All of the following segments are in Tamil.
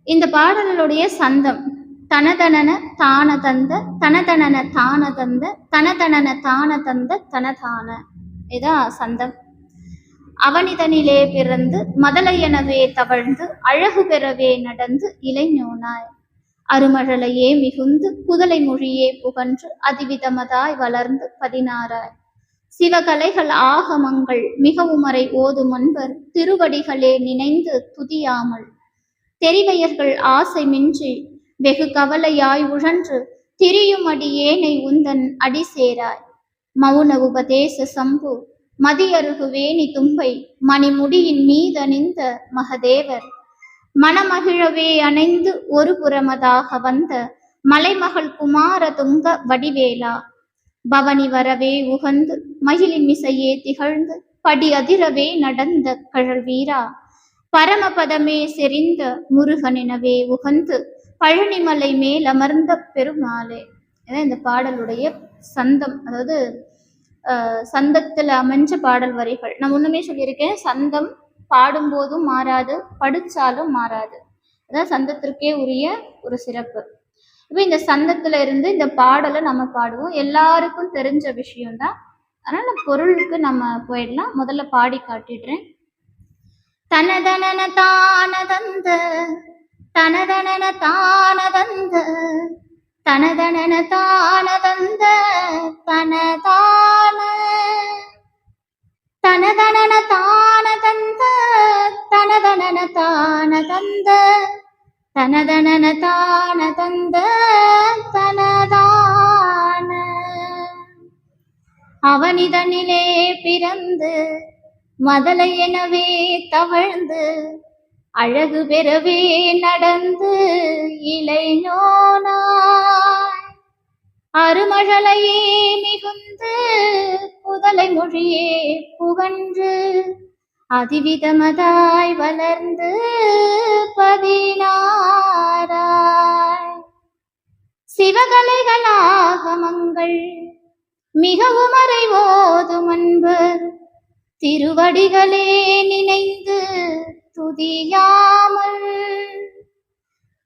இந்த பாடலுடைய சந்தம் தனதனன தான தந்த தனதனன தான தந்த தனதனன தான தந்த தனதான இதான் சந்தம். அவனிதனிலே பிறந்து மதலையெனவே தவழ்ந்து அழகு பெறவே நடந்து இளைஞனாய் அருமழலையே மிகுந்து புதலை மொழியே புகன்று அதிவிதமதாய் வளர்ந்து 16 சிவகலைகள் ஆகமங்கள் மிகவுமறை ஓதும் அன்பர் திருவடிகளே நினைந்து துதியாமல் தெரிவையர்கள் ஆசை மின்றி வெகு கவலையாய் உழன்று திரியும் அடியேனை உந்தன் அடி சேராய் மௌன உபதேச சம்பு மதியருகு வேணி தும்பை மணிமுடியின் மீதணிந்த மகதேவர் மனமகிழவே அணைந்து ஒரு புறமதாக வந்த மலைமகள் குமார துங்க வடிவேலா பவனி வரவே உகந்து மயிலின் மிசையே திகழ்ந்து படி அதிரவே நடந்த கழல் வீரா பரமபதமே செறிந்த முருகனெனவே உகந்து பழனிமலை மேல் அமர்ந்த பெருமாளே. இந்த பாடலுடைய சந்தம், அதாவது சந்தத்தில் அமைஞ்ச பாடல் வரிகள். நான் முன்னுமே சொல்லியிருக்கேன், சந்தம் பாடும்போதும் மாறாது, படிச்சாலும் மாறாது. அதான் சந்தத்திற்கே உரிய ஒரு சிறப்பு. இப்போ இந்த சந்தத்துல இருந்து இந்த பாடலை நம்ம பாடுவோம். எல்லாருக்கும் தெரிஞ்ச விஷயம்தான், அதனால பொருளுக்கு நம்ம போயிடலாம். முதல்ல பாடி காட்டிடுறேன். தனதனன தானதந்த தனதனன தானதந்த தனதனன தானதந்த தனதான தனதனன தானதந்த தனதனன தானதந்த தனதனன தானதந்த தனதான அவனிதனிலே பிறந்து மதலை எனவே தவழ்ந்து அழகு பெறவே நடந்து இளைஞனாய் அருமழலையே மிகுந்து புதலை மொழியே புகன்று அதிவிதமதாய் வளர்ந்து 16 சிவகலைகள் ஆகமங்கள் மிகவும் அறிவோதும் அன்பர் திருவடிகளே நினைந்து துதியாமல்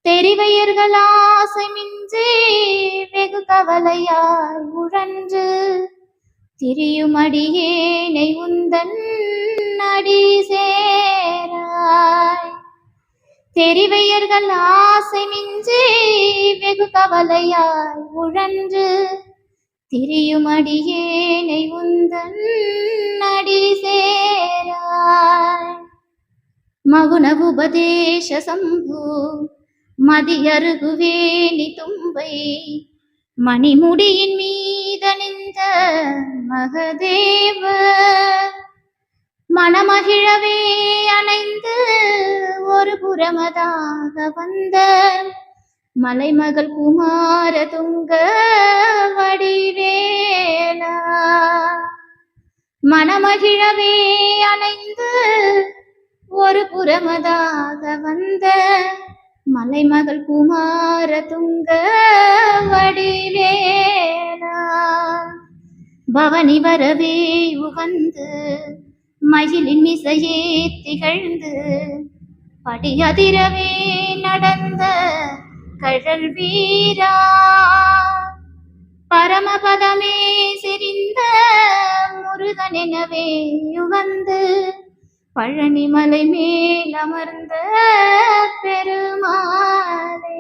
தெரிவையர்கள் ஆசை மின்றி வெகு கவலையாய் உழன்று திரியும் அடியேனை உந்தன் அடி சேராய் தெரிவையர்கள் ஆசை மின்றி வெகு கவலையாய் உழன்று திரியும் அடியேனை உந்தன் அடி சேராய் மகுன உபதேச சம்பு மதியருகு வேணி தும்பை மணிமுடியின் மீதணிந்த மகதேவ மனமகிழவே அணைந்து ஒரு புறமதாக வந்த மலைமகள் குமார துங்க வடிவேலா மனமகிழவே அணைந்து ஒரு புறமதாக வந்த மலைமகள் குமார துங்க வடிவேலா பவனி வரவே உகந்து மயிலின் மிசையே திகழ்ந்து படியதிரவே நடந்த கழல் வீரா பரமபதமே செறிந்த முருகனெனவே யுகந்து பழனிமலை மேல் அமர்ந்த பெருமாளே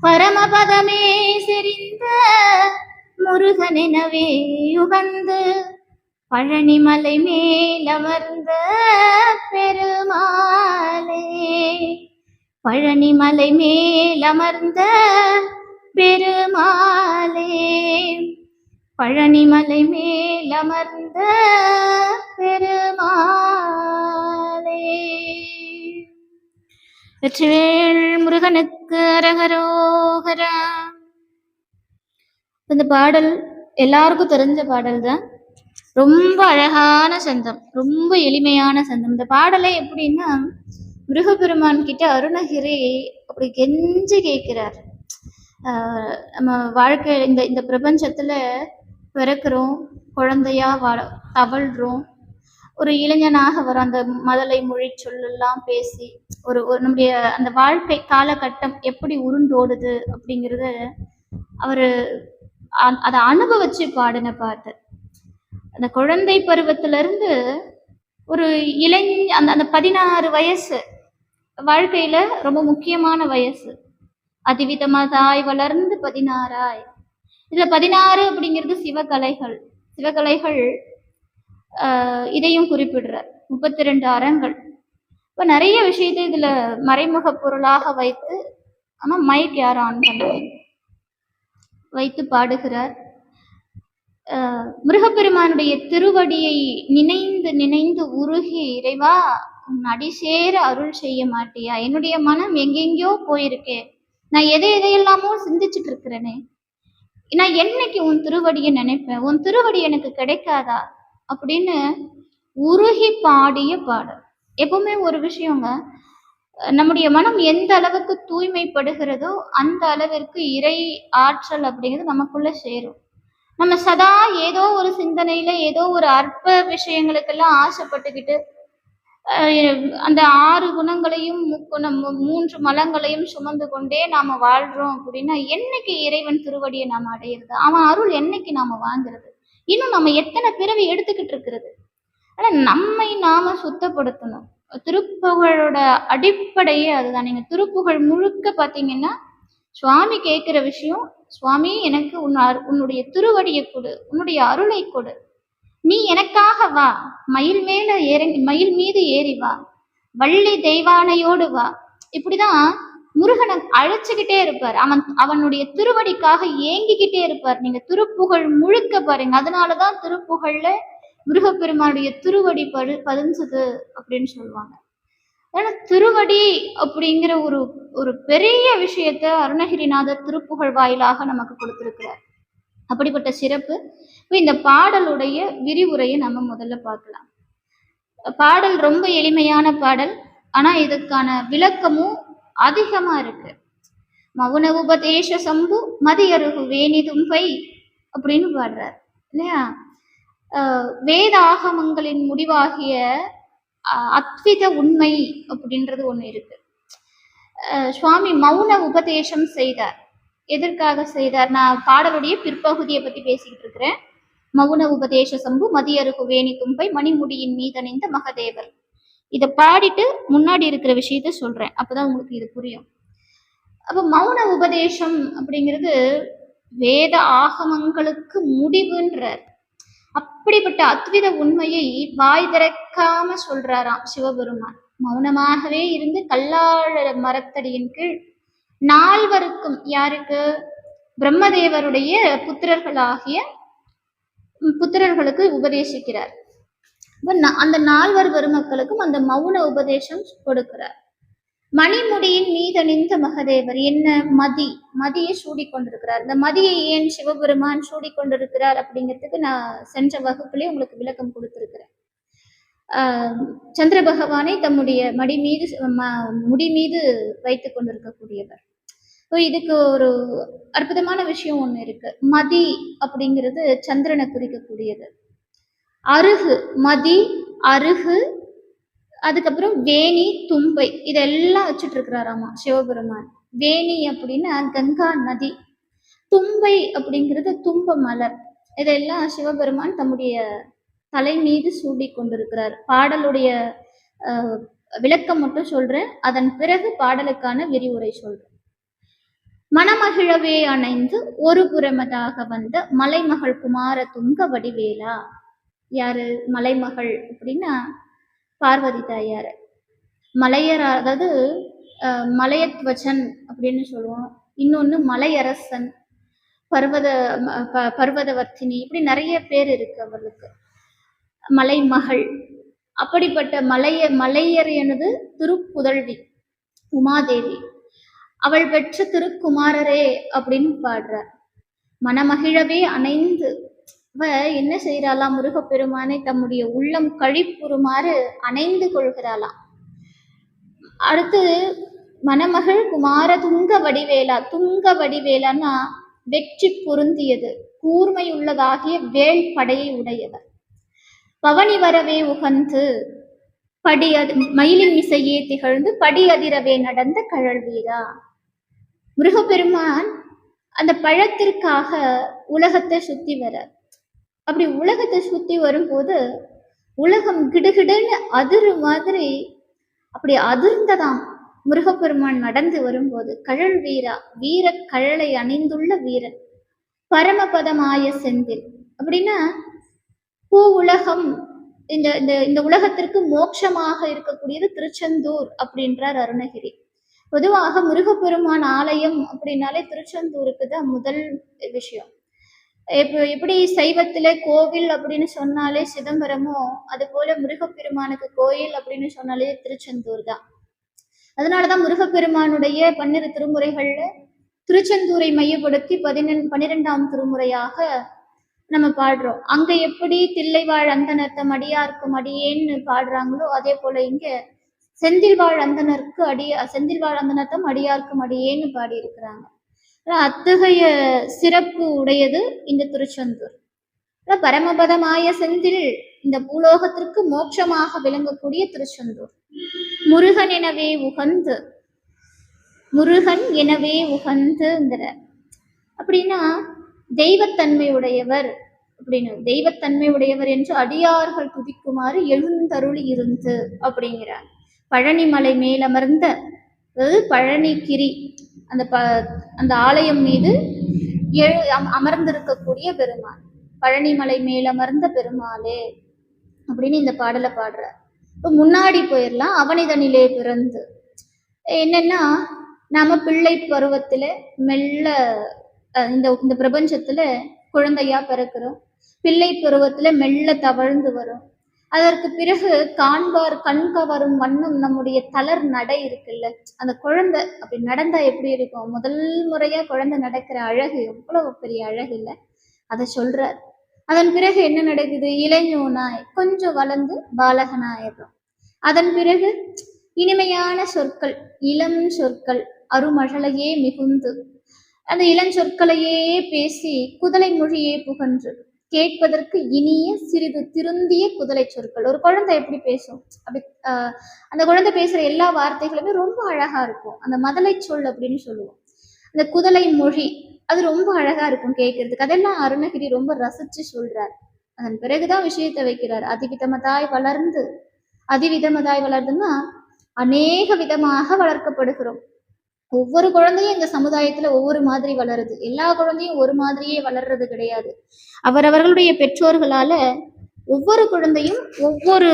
பரமபதமே செறிந்த முருகனெனவே யுகந்து பழனிமலை மேல் அமர்ந்த பெருமாளே பழனிமலை மேல் அமர்ந்த பெருமாளே பழனிமலை மேல் அமர்ந்த பெருமாளே. வெற்றிவேல் முருகனுக்கு அரகரோகரா. இந்த பாடல் எல்லாருக்கும் தெரிஞ்ச பாடல் தான். ரொம்ப அழகான சந்தம், ரொம்ப எளிமையான சந்தம். இந்த பாடலை எப்படின்னா, முருகப்பெருமான் கிட்ட அருணகிரி அப்படி கெஞ்சி கேட்கிறார். நம்ம வாழ்க்கை இந்த பிரபஞ்சத்துல பிறக்கிறோம், குழந்தையா தவழ்றோம். ஒரு இளைஞனாக வர அந்த மதலை மொழி சொல்லெல்லாம் பேசி ஒரு நம்முடைய அந்த வாழ்க்கை காலகட்டம் எப்படி உருண்டோடுது அப்படிங்கிறத அவரு அதை அனுபவிச்சு பாடின பாட்டு. அந்த குழந்தை பருவத்துல இருந்து ஒரு அந்த அந்த 16 வயசு வாழ்க்கையில ரொம்ப முக்கியமான வயசு. அதிவிதமதாய் வளர்ந்து 16ஆய். இதுல 16 அப்படிங்கிறது சிவகலைகள். சிவகலைகள் இதையும் குறிப்பிடுறார். 32 அறங்கள். இப்ப நிறைய விஷயத்தை இதுல மறைமுக பொருளாக வைத்து, ஆனா மைக் யாரும் ஆன் பண்ண வைத்து பாடுகிறார். முருகப்பெருமானுடைய திருவடியை நினைந்து நினைந்து உருகி, இறைவா உன் அடிசேர அருள் செய்ய மாட்டியா? என்னுடைய மனம் எங்கெங்கயோ போயிருக்கே, நான் எதையெல்லாமோ சிந்திச்சுட்டு இருக்கிறேனே, நான் என்னைக்கு உன் திருவடியை நினைப்பேன்? உன் திருவடி எனக்கு கிடைக்காதா அப்படின்னு உருகி பாடிய பாடல். எப்பவுமே ஒரு விஷயங்க, நம்முடைய மனம் எந்த அளவுக்கு தூய்மைப்படுகிறதோ அந்த அளவிற்கு இறை ஆற்றல் அப்படிங்கிறது நமக்குள்ள சேரும். நம்ம சதா ஏதோ ஒரு சிந்தனையில ஏதோ ஒரு அற்ப விஷயங்களுக்கெல்லாம் ஆசைப்பட்டுக்கிட்டு அந்த 6 குணங்களையும் 3 மலங்களையும் சுமந்து கொண்டே நாம வாழ்றோம் அப்படின்னா என்னைக்கு இறைவன் திருவடியை நாம அடையிறது? அவன் அருள் என்னைக்கு நாம வாங்குறது? இன்னும் நம்ம எத்தனை பிறவி எடுத்துக்கிட்டு இருக்கிறது? ஆனா நம்மை நாம சுத்தப்படுத்தணும். திருப்புகழோட அடிப்படையே அதுதான். நீங்க திருப்புகழ் முழுக்க பாத்தீங்கன்னா சுவாமி கேட்கிற விஷயம், சுவாமி எனக்கு உன்னுடைய திருவடியை கொடு, உன்னுடைய அருளை கொடு, நீ எனக்காக வா, மயில் மீது ஏறி வா, வள்ளி தெய்வானையோடு வா. இப்படிதான் முருகனை அழைச்சுக்கிட்டே இருப்பார். அவனுடைய திருவடிக்காக ஏங்கிக்கிட்டே இருப்பார். நீங்க திருப்புகழ் முழுக்க பாருங்க. அதனாலதான் திருப்புகழ்ல முருகப்பெருமானுடைய திருவடி பதிஞ்சது அப்படின்னு சொல்லுவாங்க. அதனால திருவடி அப்படிங்கிற ஒரு பெரிய விஷயத்த அருணகிரிநாதர் திருப்புகழ் வாயிலாக நமக்கு கொடுத்திருக்கிறார். அப்படிப்பட்ட சிறப்பு. இப்போ இந்த பாடலுடைய விரிவுரையை நம்ம முதல்ல பார்க்கலாம். பாடல் ரொம்ப எளிமையான பாடல், ஆனா இதுக்கான விளக்கமும் அதிகமா இருக்கு. மவுன உபதேச சம்பு மதியருகு வேணிதும்பை அப்படின்னு பாடுறார் இல்லையா? வேத ஆகமங்களின் முடிவாகிய அத்வித உண்மை அப்படின்றது ஒண்ணு இருக்கு. சுவாமி மௌன உபதேசம் செய்தார். எதற்காக செய்தார்? நான் பாடலுடைய பிற்பகுதியை பத்தி பேசிக்கிட்டு இருக்கிறேன். மௌன உபதேச சம்பு மதியருகு வேணி தும்பை மணிமுடியின் மீதணிந்த மகதேவர். இதை பாடிட்டு முன்னாடி இருக்கிற விஷயத்த சொல்றேன், அப்பதான் உங்களுக்கு இது புரியும். அப்ப மௌன உபதேசம் அப்படிங்கிறது வேத ஆகமங்களுக்கு முடிவுன்றார். அப்படிப்பட்ட அத்வித உண்மையை வாய் திறக்காம சொல்றாராம் சிவபெருமான். மௌனமாகவே இருந்து கல்லாழ மரத்தடியின் கீழ் 4 யாருக்கு? பிரம்மதேவருடைய புத்திரர்களுக்கு உபதேசிக்கிறார். அந்த 4 பெருமக்களுக்கும் அந்த மௌன உபதேசம் கொடுக்கிறார். மணிமுடியின் மீதணிந்த மகதேவர் என்ன? மதியை சூடிக்கொண்டிருக்கிறார். இந்த மதியை ஏன் சிவபெருமான் சூடிக்கொண்டிருக்கிறார் அப்படிங்கிறதுக்கு நான் சென்ற வகுப்புலேயே உங்களுக்கு விளக்கம் கொடுத்திருக்கிறேன். சந்திர பகவானை தம்முடைய முடி மீது வைத்து கொண்டிருக்கக்கூடியவர். இதுக்கு ஒரு அற்புதமான விஷயம் ஒண்ணு இருக்கு. மதி அப்படிங்கிறது சந்திரனை குறிக்கக்கூடியது. அருகு, மதி, அருகு, அதுக்கப்புறம் வேணி, தும்பை, இதெல்லாம் வச்சுட்டு இருக்கிறாராமா சிவபெருமான். வேணி அப்படின்னா கங்கா நதி, தும்பை அப்படிங்கிறது தும்ப மலர். இதெல்லாம் சிவபெருமான் தம்முடைய தலை மீது சூடி கொண்டிருக்கிறார். பாடலுடைய விளக்கம் மட்டும் சொல்றேன், அதன் பிறகு பாடலுக்கான விரிவுரை சொல்றேன். மணமகிழவே அணைந்து ஒரு புறமதாக வந்த மலைமகள் குமார துங்க வடிவேலா. யாரு மலைமகள் அப்படின்னா பார்வதி தாயார். மலையர், அதாவது மலையத்வச்சன் அப்படின்னு சொல்லுவோம். இன்னொன்னு மலையரசன், பர்வதவர்த்தினி, இப்படி நிறைய பேர் இருக்கு அவர்களுக்கு. மலைமகள். அப்படிப்பட்ட மலையர் எனது திருப்புதல்வி உமாதேவி, அவள் பெற்ற திருக்குமாரரே அப்படின்னு பாடுறார். மனமகிழவே அணைந்து என்ன செய்யறாளாம்? முருகப்பெருமானை தம்முடைய உள்ளம் கழிப்புறுமாறு அணைந்து கொள்கிறாளாம். அடுத்து மணமகள் குமார துங்க வடிவேலா. துங்க வடிவேலான்னா வெற்றி பொருந்தியது, கூர்மையுள்ளதாகிய வேல் படையை உடையவர். பவனி வரவே உகந்து படி மயிலின் இசையே திகழ்ந்து படி அதிரவே நடந்த கழல் வீரா. முருகப்பெருமான் அந்த பழத்திற்காக உலகத்தை சுத்தி வர, அப்படி உலகத்தை சுத்தி வரும்போது உலகம் கிடுகிடுன்னு அதிரு மாதிரி அப்படி அதிர்ந்ததாம். முருகப்பெருமான் நடந்து வரும்போது கழல் வீரா, வீர கழலை அணிந்துள்ள வீரன், பரமபதமாய செந்தில். அப்படின்னா பூ உலகம், இந்த இந்த உலகத்திற்கு மோட்சமாக இருக்கக்கூடியது திருச்செந்தூர் அப்படின்றார் அருணகிரி. பொதுவாக முருகப்பெருமான் ஆலயம் அப்படின்னாலே திருச்செந்தூருக்கு தான் முதல் விஷயம். எப்படி சைவத்துல கோவில் அப்படின்னு சொன்னாலே சிதம்பரமோ, அது போல முருகப்பெருமானுக்கு கோயில் அப்படின்னு சொன்னாலே திருச்செந்தூர் தான். அதனாலதான் முருகப்பெருமானுடைய 12 திருமுறைகள்ல திருச்செந்தூரை மையப்படுத்தி 12ஆம் திருமுறையாக நம்ம பாடுறோம். அங்க எப்படி தில்லைவாழ் அந்தனர்த்தம் அடியார்க்கும் அடியேன்னு பாடுறாங்களோ, அதே போல இங்க செந்தில்வாழ் அந்தனர்த்தம் அடியார்க்கும் அடியேன்னு பாடி இருக்கிறாங்க. அத்தகைய சிறப்பு உடையது இந்த திருச்செந்தூர். பரமபதமாய செந்தில், இந்த பூலோகத்திற்கு மோட்சமாக விளங்கக்கூடிய திருச்செந்தூர். முருகன் எனவே உகந்து, முருகன் எனவே உகந்துங்கிற அப்படின்னா தெய்வத்தன்மை உடையவர் அப்படின்னு, தெய்வத்தன்மை உடையவர் என்று அடியார்கள் துதிக்குமாறு எழுந்தருளி இருந்து அப்படிங்கிறார். பழனிமலை மேலமர்ந்த, அதாவது பழனிகிரி அந்த ஆலயம் மீது அமர்ந்திருக்கக்கூடிய பெருமாள், பழனிமலை மேலமர்ந்த பெருமாளே அப்படின்னு இந்த பாடலை பாடுறார். இப்போ முன்னாடி போயிடலாம். அவனிதனிலே பிறந்து, என்னன்னா நாம பிள்ளை பருவத்துல மெல்ல இந்த பிரபஞ்சத்துல குழந்தையா பிறக்கிறோம். பிள்ளை பருவத்துல மெல்ல தவழ்ந்து வரும். அதற்கு பிறகு கண் கவரும் வண்ணம் நம்முடைய தளர் நடை இருக்குல்ல, அந்த குழந்தை அப்படி நடந்தா எப்படி இருக்கும்? முதல் முறையா குழந்தை நடக்கிற அழகு எவ்வளவு பெரிய அழகு இல்லை, அதை சொல்றார். அதன் பிறகு என்ன நடக்குது? இளைஞனாய் கொஞ்சம் வளர்ந்து பாலகனாயிடும். அதன் பிறகு இனிமையான சொற்கள், இளம் சொற்கள், அருமழலையே மிகுந்து அந்த இளஞ்சொற்களையே பேசி குதலை மொழியே புகன்று கேட்பதற்கு இனிய சிறிது திருந்திய குதலை சொற்கள். ஒரு குழந்தை எப்படி பேசும்? அப்படி அந்த குழந்தை பேசுற எல்லா வார்த்தைகளுமே ரொம்ப அழகா இருக்கும். அந்த மதலை சொல் அப்படின்னு சொல்லுவோம். அந்த குதலை மொழி அது ரொம்ப அழகா இருக்கும் கேட்கறதுக்கு. அதெல்லாம் அருணகிரி ரொம்ப ரசிச்சு சொல்றார். அதன் பிறகுதான் விஷயத்தை வைக்கிறார். அதிவிதமதாய் வளர்ந்துன்னா அநேக விதமாக வளர்க்கப்படுகிறோம். ஒவ்வொரு குழந்தையும் இந்த சமுதாயத்துல ஒவ்வொரு மாதிரி வளருது. எல்லா குழந்தையும் ஒரு மாதிரியே வளர்றது கிடையாது. அவரவர்களுடைய பெற்றோர்களால ஒவ்வொரு குழந்தையும் ஒவ்வொரு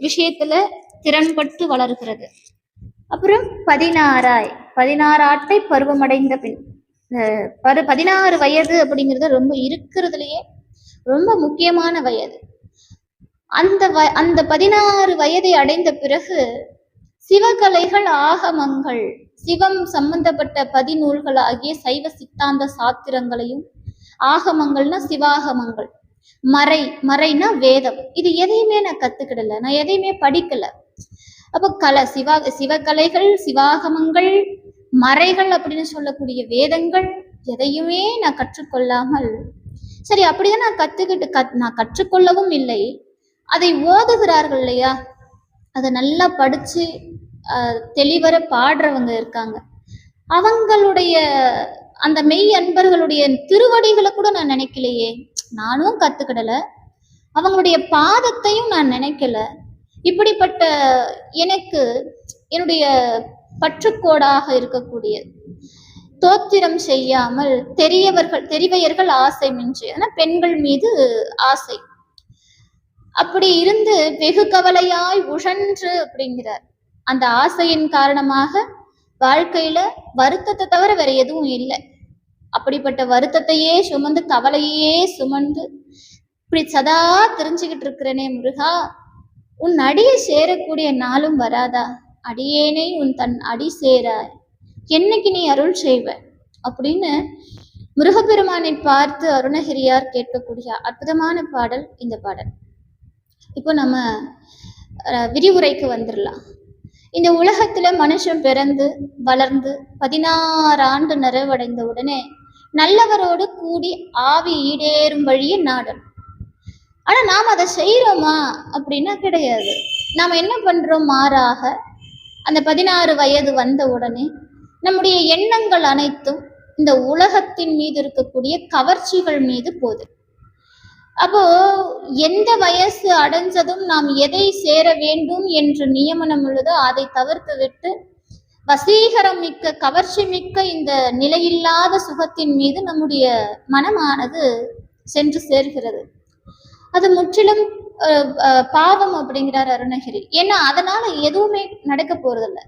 விஷயத்துல திறன்பட்டு வளர்கிறது. அப்புறம் 16 ஆட்டை பருவமடைந்த பின், 16 வயது அப்படிங்கிறது ரொம்ப இருக்கிறதுலயே ரொம்ப முக்கியமான வயது. அந்த 16 வயதை அடைந்த பிறகு சிவகலைகள், ஆகமங்கள், சிவம் சம்பந்தப்பட்ட 10 நூல்கள் ஆகிய சைவ சித்தாந்த சாத்திரங்களையும், ஆகமங்கள்னா சிவாகமங்கள், மறைனா வேதம், இது எதையுமே நான் கத்துக்கிடல, நான் எதையுமே படிக்கல. அப்போ சிவகலைகள், சிவாகமங்கள், மறைகள் அப்படின்னு சொல்லக்கூடிய வேதங்கள் எதையுமே நான் கற்றுக்கொள்ளாமல், சரி அப்படிதான் நான் கற்றுக்கொள்ளவும் இல்லை. அதை ஓதுகிறார்கள் இல்லையா, அதை நல்லா படிச்சு தெளிவர பாடுறவங்க இருக்காங்க. அவங்களுடைய அந்த மெய் அன்பர்களுடைய திருவடிகளை கூட நான் நினைக்கலையே, நானும் கத்துக்கிடல, அவங்களுடைய பாதத்தையும் நான் நினைக்கல. இப்படிப்பட்ட எனக்கு என்னுடைய பற்றுக்கோடாக இருக்கக்கூடிய தோத்திரம் செய்யாமல் தெரிவையர்கள் ஆசை மிஞ்சி, ஆனா பெண்கள் மீது ஆசை, அப்படி இருந்து வெகு கவலையாய் உழன்று அப்படிங்கிறார். அந்த ஆசையின் காரணமாக வாழ்க்கையில வருத்தத்தை தவிர வேற எதுவும் இல்லை. அப்படிப்பட்ட வருத்தத்தையே சுமந்து, கவலையே சுமந்து, இப்படி சதா தெரிஞ்சுக்கிட்டு இருக்கிறனே முருகா, உன் அடியை சேரக்கூடிய நாளும் வராதா? அடியேனை உன் தன் அடி சேராய், என்னைக்கு நீ அருள் செய்வ அப்படின்னு முருகப்பெருமானை பார்த்து அருணகிரியார் கேட்கக்கூடிய அற்புதமான பாடல் இந்த பாடல். இப்போ நம்ம விரிவுரைக்கு வந்துடலாம். இந்த உலகத்துல மனுஷன் பிறந்து வளர்ந்து 16 ஆண்டு நிறைவடைந்த உடனே நல்லவரோடு கூடி ஆவி ஈடேறும் வழியை நாடணும். ஆனா நாம் அதை செய்யறோமா அப்படின்னா கிடையாது. நாம என்ன பண்றோம்? மாறாக அந்த 16 வயது வந்த உடனே நம்முடைய எண்ணங்கள் அனைத்தும் இந்த உலகத்தின் மீது இருக்கக்கூடிய கவர்ச்சிகள் மீது போகுது. அப்போ எந்த வயசு அடைஞ்சதும் நாம் எதை சேர வேண்டும் என்று நியமனம் உள்ளதோ அதை தவிர்த்து விட்டு வசீகரம் மிக்க கவர்ச்சி மிக்க இந்த நிலையில்லாத சுகத்தின் மீது நம்முடைய மனமானது சென்று சேர்கிறது. அது முற்றிலும் பாவம் அப்படிங்கிறார் அருணகிரி. ஏன்னா அதனால எதுவுமே நடக்க போறதில்ல.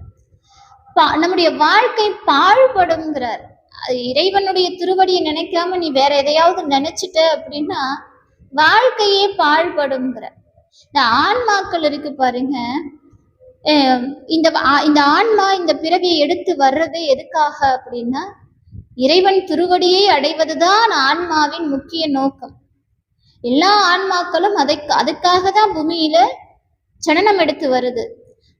நம்முடைய வாழ்க்கை பாழ்படுங்கிறார். இறைவனுடைய திருவடியை நினைக்காம நீ வேற எதையாவது நினைச்சிட்ட அப்படின்னா வாழ்க்கையே பாழ்படுங்கிற. இந்த ஆன்மாக்கள் இருக்கு பாருங்க, இந்த ஆன்மா இந்த பிறவியை எடுத்து வர்றது எதுக்காக அப்படின்னா இறைவன் திருவடியை அடைவதுதான் ஆன்மாவின் முக்கிய நோக்கம். எல்லா ஆன்மாக்களும் அதுக்காக தான் பூமியில ஜனனம் எடுத்து வருது.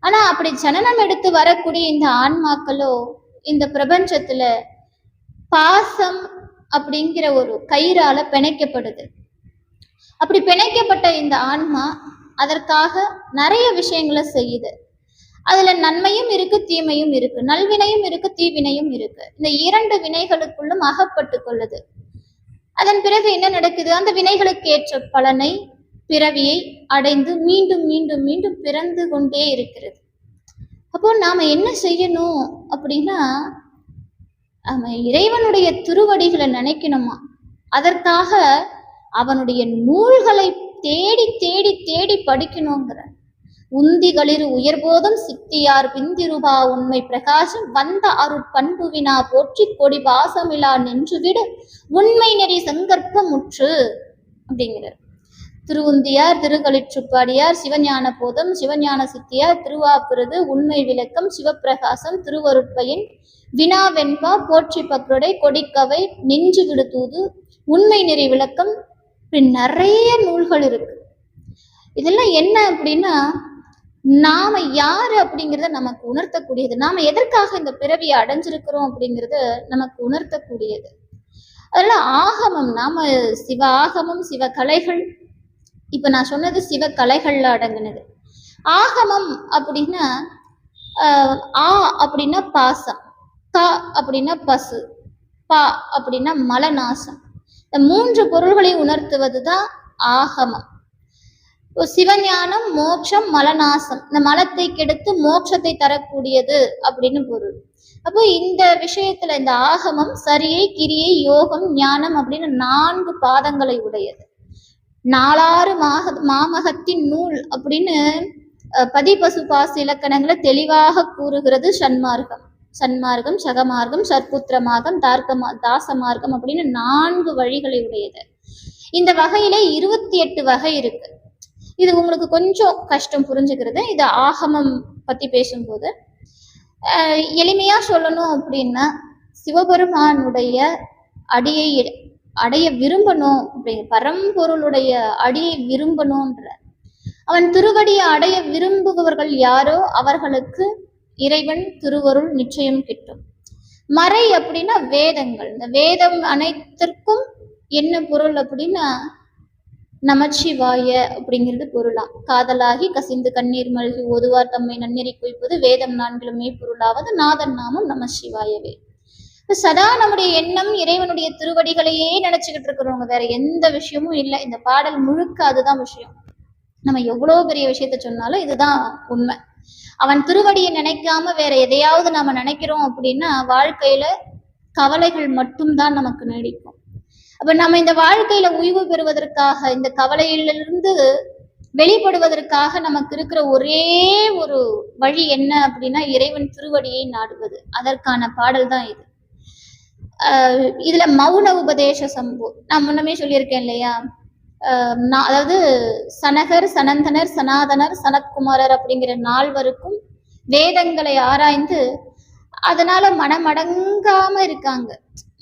ஆனா அப்படி ஜனனம் எடுத்து வரக்கூடிய இந்த ஆன்மாக்களோ இந்த பிரபஞ்சத்துல பாசம் அப்படிங்கிற ஒரு கயிறால பிணைக்கப்படுது. அப்படி பிணைக்கப்பட்ட இந்த ஆன்மா அதற்காக நிறைய விஷயங்களை செய்யுது. அதுல நன்மையும் இருக்கு, தீமையும் இருக்கு, நல்வினையும் இருக்கு, தீவினையும் இருக்கு. இந்த 2 வினைகளுக்குள்ளும் அகப்பட்டு கொள்ளுது. அதன் பிறகு என்ன நடக்குது? அந்த வினைகளுக்கு ஏற்ற பலனை பிறவியை அடைந்து மீண்டும் மீண்டும் மீண்டும் பிறந்து கொண்டே இருக்கிறது. அப்போ நாம என்ன செய்யணும் அப்படின்னா நாம இறைவனுடைய திருவடிகளை நினைக்கணுமா. அதற்காக அவனுடைய நூல்களை தேடி தேடி தேடி படிக்கணுங்கிற. உந்திகளிர் உயர்போதும் சித்தியார் பிந்திருபா உண்மை பிரகாசம் வந்த அருட்பண்புவினா போற்றி கொடி வாசமிலா நின்றுவிடு உண்மை நெறி சங்கற்ப முற்று அப்படிங்கிறார். திருவுந்தியார், திருக்களிற்றுப்பாடியார், சிவஞான போதம், சிவஞான சித்தியார், திருவாப்பிரது, உண்மை விளக்கம், சிவப்பிரகாசம், திருவருட்பயன், வினா வெண்பா, போற்றி பக்ருடை, கொடிக்கவை, நெஞ்சு விடுதூது, உண்மை நெறி விளக்கம், இப்படி நிறைய நூல்கள் இருக்கு. இதெல்லாம் என்ன அப்படின்னா நாம யாரு அப்படிங்கிறத நமக்கு உணர்த்தக்கூடியது. நாம எதற்காக இந்த பிறவியை அடைஞ்சிருக்கிறோம் அப்படிங்கிறது நமக்கு உணர்த்தக்கூடியது. அதெல்லாம் ஆகமம். நாம சிவ ஆகமம், சிவ கலைகள். இப்ப நான் சொன்னது சிவ கலைகள்ல அடங்கினது. ஆகமம் அப்படின்னா ஆ அப்படின்னா பாசம், க அப்படின்னா பசு, பா அப்படின்னா மலநாசம். இந்த 3 பொருள்களை உணர்த்துவதுதான் ஆகமம். சிவஞானம், மோட்சம், மலநாசம். இந்த மலத்தை கெடுத்து மோட்சத்தை தரக்கூடியது அப்படின்னு பொருள். அப்போ இந்த விஷயத்துல இந்த ஆகமம் சரியை, கிரியை, யோகம், ஞானம் அப்படின்னு 4 பாதங்களை உடையது. 4 மாமகத்தின் நூல் அப்படின்னு பதிபசு பாசு இலக்கணங்களை தெளிவாக கூறுகிறது சன்மார்க்கம். சன்மார்க்கம், சகமார்க்கம், சற்புத்திரமார்க்கம், தாசமார்க்கம் அப்படின்னு 4 வழிகளை உடையது. இந்த வகையில 28 வகை இருக்கு. இது உங்களுக்கு கொஞ்சம் கஷ்டம் புரிஞ்சுக்கிறது. இது ஆகமம் பத்தி பேசும்போது எளிமையா சொல்லணும் அப்படின்னா சிவபெருமானுடைய அடியை அடைய விரும்பணும் அப்படிங்கிற பரம்பொருளுடைய அடியை விரும்பணும்ன்ற அவன் திருவடியை அடைய விரும்புபவர்கள் யாரோ அவர்களுக்கு இறைவன் திருவருள் நிச்சயம் கிட்டும். மறை அப்படின்னா வேதங்கள். இந்த வேதம் அனைத்திற்கும் என்ன பொருள் அப்படின்னா நமச்சிவாய அப்படிங்கிறது பொருளாம். காதலாகி கசிந்து கண்ணீர் மல்கி ஓதுவார் தம்மை நன்னெறி குய்ப்பது வேதம் 4லுமே பொருளாவது நாதன் நாமம் நமச்சிவாயவே. சதா நம்முடைய எண்ணம் இறைவனுடைய திருவடிகளையே நினைச்சுக்கிட்டு இருக்கிறவங்க, வேற எந்த விஷயமும் இல்லை. இந்த பாடல் முழுக்க அதுதான் விஷயம். நம்ம எவ்வளவு பெரிய விஷயத்த சொன்னாலும் இதுதான் உண்மை. அவன் திருவடியை நினைக்காம வேற எதையாவது நாம நினைக்கிறோம் அப்படின்னா வாழ்க்கையில கவலைகள் மட்டும்தான் நமக்கு நீடிக்கும். அப்ப நம்ம இந்த வாழ்க்கையில உய்வு பெறுவதற்காக, இந்த கவலையிலிருந்து வெளிப்படுவதற்காக நமக்கு இருக்கிற ஒரே ஒரு வழி என்ன அப்படின்னா இறைவன் திருவடியை நாடுவது. அதற்கான பாடல் தான் இது. இதுல மௌன உபதேச சம்பு நான் முன்னமே சொல்லியிருக்கேன் இல்லையா. அதாவது சனகர், சனந்தனர், சனாதனர், சனத்குமாரர் அப்படிங்கிற 4வருக்கும் வேதங்களை ஆராய்ந்து அதனால மனமடங்காம இருக்காங்க.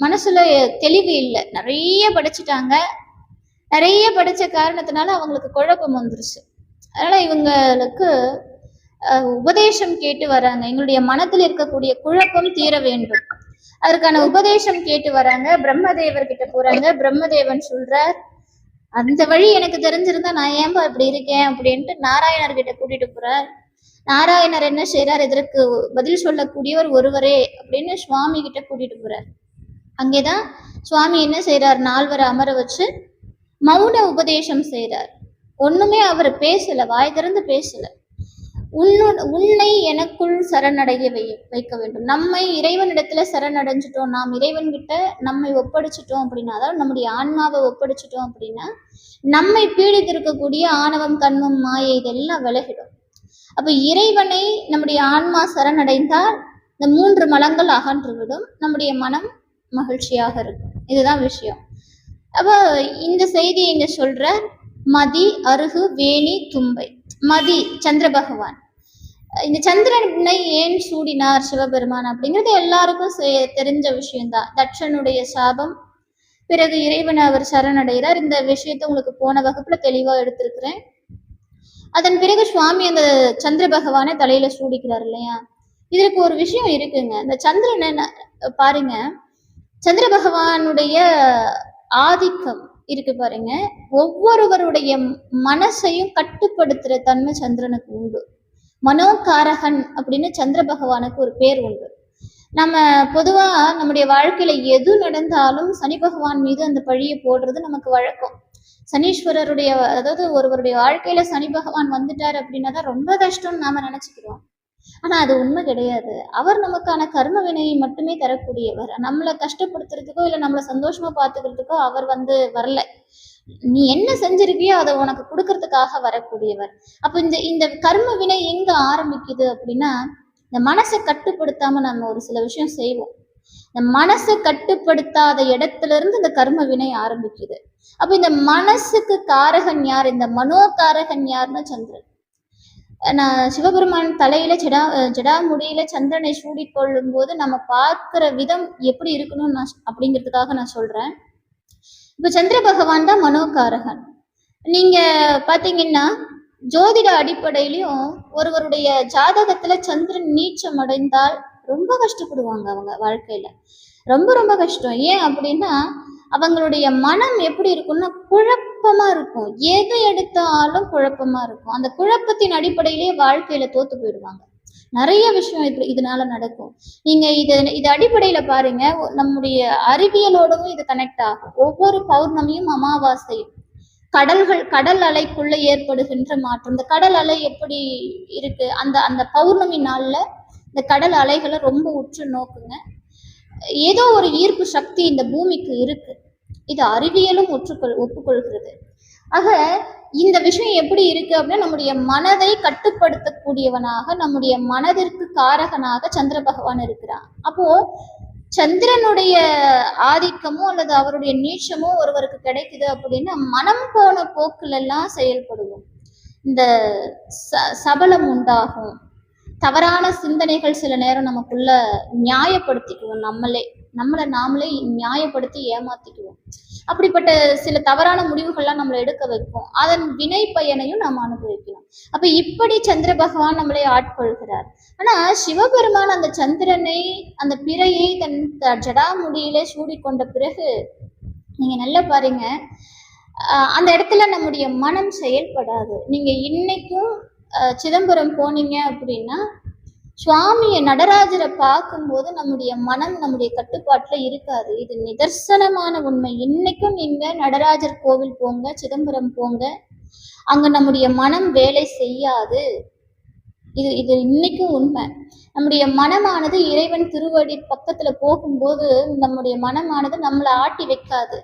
மனசுல தெளிவு இல்லை, நிறைய படிச்சுட்டாங்க. நிறைய படிச்ச காரணத்தினால அவங்களுக்கு குழப்பம் வந்துருச்சு. அதனால இவங்களுக்கு உபதேசம் கேட்டு வராங்க. எங்களுடைய மனத்தில் இருக்கக்கூடிய குழப்பம் தீர வேண்டும், அதற்கான உபதேசம் கேட்டு வராங்க. பிரம்மதேவர் கிட்ட போறாங்க. பிரம்மதேவன் சொல்றார், அந்த வழி எனக்கு தெரிஞ்சிருந்தா நான் ஏன்பா இப்படி இருக்கேன் அப்படின்ட்டு நாராயணர்கிட்ட கூட்டிட்டு போறார். நாராயணர் என்ன செய்யறார், இதற்கு பதில் சொல்லக்கூடியவர் ஒருவரே அப்படின்னு சுவாமி கிட்ட கூட்டிட்டு போறார். அங்கேதான் சுவாமி என்ன செய்யறார், நால்வரை அமர வச்சு மௌன உபதேசம் செய்கிறார். ஒண்ணுமே அவர் பேசல, வாய் திறந்து பேசல. உன்னை எனக்குள் சரணடைய வைக்க வேண்டும். நம்மை இறைவனிடத்துல சரணடைஞ்சிட்டோம், நாம் இறைவன்கிட்ட நம்மை ஒப்படைச்சிட்டோம் அப்படின்னா, அதாவது நம்முடைய ஆன்மாவை ஒப்படைச்சிட்டோம் அப்படின்னா நம்மை பீடித்திருக்கக்கூடிய ஆணவம், கண்மம், மாயை இதெல்லாம் விலகிடும். அப்ப இறைவனை நம்முடைய ஆன்மா சரணடைந்தால் இந்த 3 மலங்கள் அகன்றுவிடும், நம்முடைய மனம் மகிழ்ச்சியாக இருக்கும். இதுதான் விஷயம். அப்ப இந்த செய்தி இங்க சொல்ற மதி, அருகு, வேணி, தும்பை. மதி சந்திர பகவான். இந்த சந்திரனை ஏன் சூடினார் சிவபெருமான் அப்படிங்கிறது எல்லாருக்கும் தெரிஞ்ச விஷயம்தான். தட்சனுடைய சாபம், பிறகு இறைவன் அவர் சரணடைகிறார். இந்த விஷயத்த உங்களுக்கு போன வகுப்புல தெளிவா எடுத்திருக்கிறேன். அதன் பிறகு சுவாமி அந்த சந்திர பகவானை தலையில சூடிக்கிறார் இல்லையா. இதற்கு ஒரு விஷயம் இருக்குங்க. இந்த சந்திரனை பாருங்க, சந்திர பகவானுடைய ஆதிக்கம் இருக்கு பாருங்க. ஒவ்வொருவருடைய மனசையும் கட்டுப்படுத்துற தன்மை சந்திரனுக்கு உண்டு. மனோகாரகன் அப்படின்னு சந்திர பகவானுக்கு ஒரு பேர் உண்டு. நம்ம பொதுவா நம்முடைய வாழ்க்கையில எது நடந்தாலும் சனி பகவான் மீது அந்த பழியை போடுறது நமக்கு வழக்கம். சனீஸ்வரருடைய, அதாவது ஒருவருடைய வாழ்க்கையில சனி பகவான் வந்துட்டார் அப்படின்னா தான் ரொம்ப கஷ்டம்னு நாம நினைச்சுக்கிறோம். ஆனா அது உண்மை கிடையாது. அவர் நமக்கான கர்ம வினையை மட்டுமே தரக்கூடியவர். நம்மளை கஷ்டப்படுத்துறதுக்கோ இல்லை நம்மளை சந்தோஷமா பார்த்துக்கிறதுக்கோ அவர் வரல. நீ என்ன செஞ்சிருக்கியோ அதை உனக்கு கொடுக்கறதுக்காக வரக்கூடியவர். அப்ப இந்த கர்ம வினை எங்க ஆரம்பிக்குது அப்படின்னா, இந்த மனசை கட்டுப்படுத்தாம நம்ம ஒரு சில விஷயம் செய்வோம். இந்த மனசை கட்டுப்படுத்தாத இடத்துல இருந்து இந்த கர்ம வினை ஆரம்பிக்குது. அப்ப இந்த மனசுக்கு காரகன் யார், இந்த மனோகாரகன் யாருன்னா சந்திரன். நான் சிவபெருமான் தலையில ஜடாமுடியில சந்திரனை சூடிக்கொள்ளும் போது நம்ம பார்க்கிற விதம் எப்படி இருக்கணும்னு அப்படிங்கிறதுக்காக நான் சொல்றேன். இப்ப சந்திர பகவான் தான் மனோகாரகன். நீங்க பாத்தீங்கன்னா ஜோதிட அடிப்படையிலையும் ஒருவருடைய ஜாதகத்துல சந்திரன் நீச்சம் அடைந்தால் ரொம்ப கஷ்டப்படுவாங்க. அவங்க வாழ்க்கையில ரொம்ப ரொம்ப கஷ்டம். ஏன் அப்படின்னா அவங்களுடைய மனம் எப்படி இருக்கும்னா குழப்பமா இருக்கும். எது எடுத்தாலும் குழப்பமா இருக்கும். அந்த குழப்பத்தின் அடிப்படையிலேயே வாழ்க்கையில தோத்து போயிடுவாங்க. நிறைய விஷயம் இதனால நடக்கும். நீங்க இது அடிப்படையில பாருங்க, நம்முடைய அறிவியலோடவும் இது கனெக்ட் ஆகும். ஒவ்வொரு பௌர்ணமியும் அமாவாசையும் கடல் அலைக்குள்ள ஏற்படுகின்ற மாற்றம். இந்த கடல் அலை எப்படி இருக்கு, அந்த பௌர்ணமி நாள்ல இந்த கடல் அலைகளை ரொம்ப உற்று நோக்குங்க. ஏதோ ஒரு ஈர்ப்பு சக்தி இந்த பூமிக்கு இருக்கு. இது அறிவியலும் ஒப்புக்கொள்கிறது. ஆக இந்த விஷயம் எப்படி இருக்கு அப்படின்னா, நம்முடைய மனதை கட்டுப்படுத்தக்கூடியவனாக, நம்முடைய மனதிற்கு காரகனாக சந்திர பகவான் இருக்கிறான். அப்போ சந்திரனுடைய ஆதிக்கமோ அல்லது அவருடைய நீச்சமோ ஒருவருக்கு கிடைக்குது அப்படின்னா மனம் போன போக்குல எல்லாம் செயல்படுவோம். இந்த சபலம் உண்டாகும். தவறான சிந்தனைகள் சில நேரம் நமக்குள்ள நியாயப்படுத்திக்குவோம். நம்மளை நாமளே நியாயப்படுத்தி ஏமாத்திக்குவோம். அப்படிப்பட்ட சில தவறான முடிவுகள்லாம் நம்மளை எடுக்க வைக்கும். அதன் வினை பயனையும் நாம் அனுபவிக்கலாம். அப்ப இப்படி சந்திர பகவான் நம்மளை ஆட்கொள்கிறார். ஆனா சிவபெருமான் அந்த சந்திரனை, அந்த பிறையை தன் ஜடாமுடியில சூடிக்கொண்ட பிறகு நீங்க நல்லா பாருங்க, அந்த இடத்துல நம்முடைய மனம் செயல்படாது. நீங்க இன்னைக்கும் சிதம்பரம் போனீங்க அப்படின்னா சுவாமிய நடராஜரை பார்க்கும்போது நம்முடைய மனம் நம்முடைய கட்டுப்பாட்டுல இருக்காது. இது நிதர்சனமான உண்மை. இன்னைக்கும் நீங்க நடராஜர் கோவில் போங்க, சிதம்பரம் போங்க, அங்க நம்முடைய மனம் வேலை செய்யாது. இது இன்னைக்கும் உண்மை. நம்முடைய மனமானது இறைவன் திருவடி பக்கத்துல போகும்போது நம்முடைய மனமானது நம்மளை ஆட்டி வைக்காது.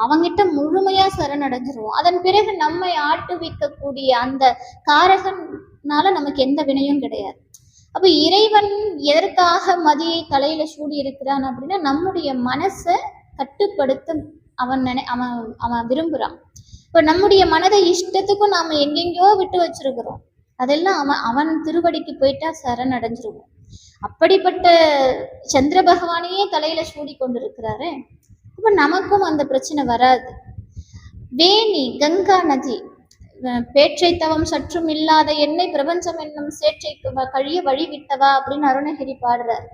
அவங்கிட்ட முழுமையா சரணடைஞ்சிருவோம். அதன் பிறகு நம்மை ஆட்டு வைக்கக்கூடிய அந்த காரகனால நமக்கு எந்த வினையும் கிடையாது. அப்ப இறைவன் எதற்காக மதியை தலையில சூடி இருக்கிறான் அப்படின்னா, நம்முடைய மனசை கட்டுப்படுத்த அவன் விரும்புறான். இப்ப நம்முடைய மனதை இஷ்டத்துக்கும் நாம எங்கெங்கயோ விட்டு வச்சிருக்கிறோம். அதெல்லாம் அவன் திருவடிக்கு போயிட்டா சரணடைஞ்சிருவோம். அப்படிப்பட்ட சந்திர பகவானையே தலையில சூடி கொண்டிருக்கிறாரு. அப்ப நமக்கும் அந்த பிரச்சனை வராது. வேணி கங்கா நதி, பேற்றை தவம் சற்றும் இல்லாத என்னை பிரபஞ்சம் என்னும் சேற்றை கழிய வழி விட்டவா அப்படின்னு அருணகிரி பாடுறார்.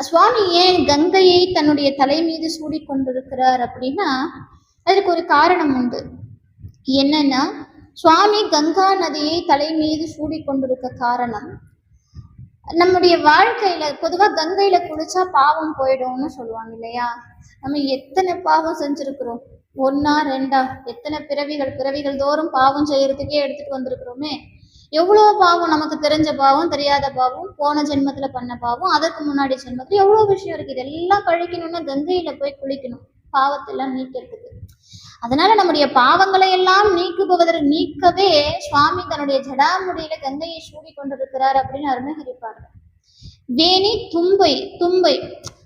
சுவாமி ஏன் கங்கையை தன்னுடைய தலை மீது சூடி கொண்டிருக்கிறார் அப்படின்னா, அதுக்கு ஒரு காரணம் உண்டு. என்னன்னா, சுவாமி கங்கா நதியை தலை மீது சூடி கொண்டிருக்க காரணம், நம்முடைய வாழ்க்கையில பொதுவா கங்கையில குளிச்சா பாவம் போயிடும்னு சொல்லுவாங்க இல்லையா? நம்ம எத்தனை பாவம் செஞ்சிருக்கிறோம், ஒன்னா ரெண்டா, எத்தனை பிறவிகள் தோறும் பாவம் செய்யறதுக்கே எடுத்துட்டு வந்திருக்கிறோமே. எவ்வளவு பாவம், நமக்கு தெரிஞ்ச பாவம், தெரியாத பாவம், போன ஜென்மத்துல பண்ண பாவம், அதற்கு முன்னாடி ஜென்மத்துல எவ்வளவு விஷயம் இருக்கு. இதெல்லாம் கழிக்கணும்னா கங்கையில போய் குளிக்கணும், பாவத்தெல்லாம் நீக்கிறதுக்கு. அதனால நம்முடைய பாவங்களை எல்லாம் நீக்கவே சுவாமி தன்னுடைய ஜடாமுடியில கங்கையை சூடி கொண்டிருக்கிறார் அப்படின்னு அருணகிரி பாடுறார். வேணி தும்பை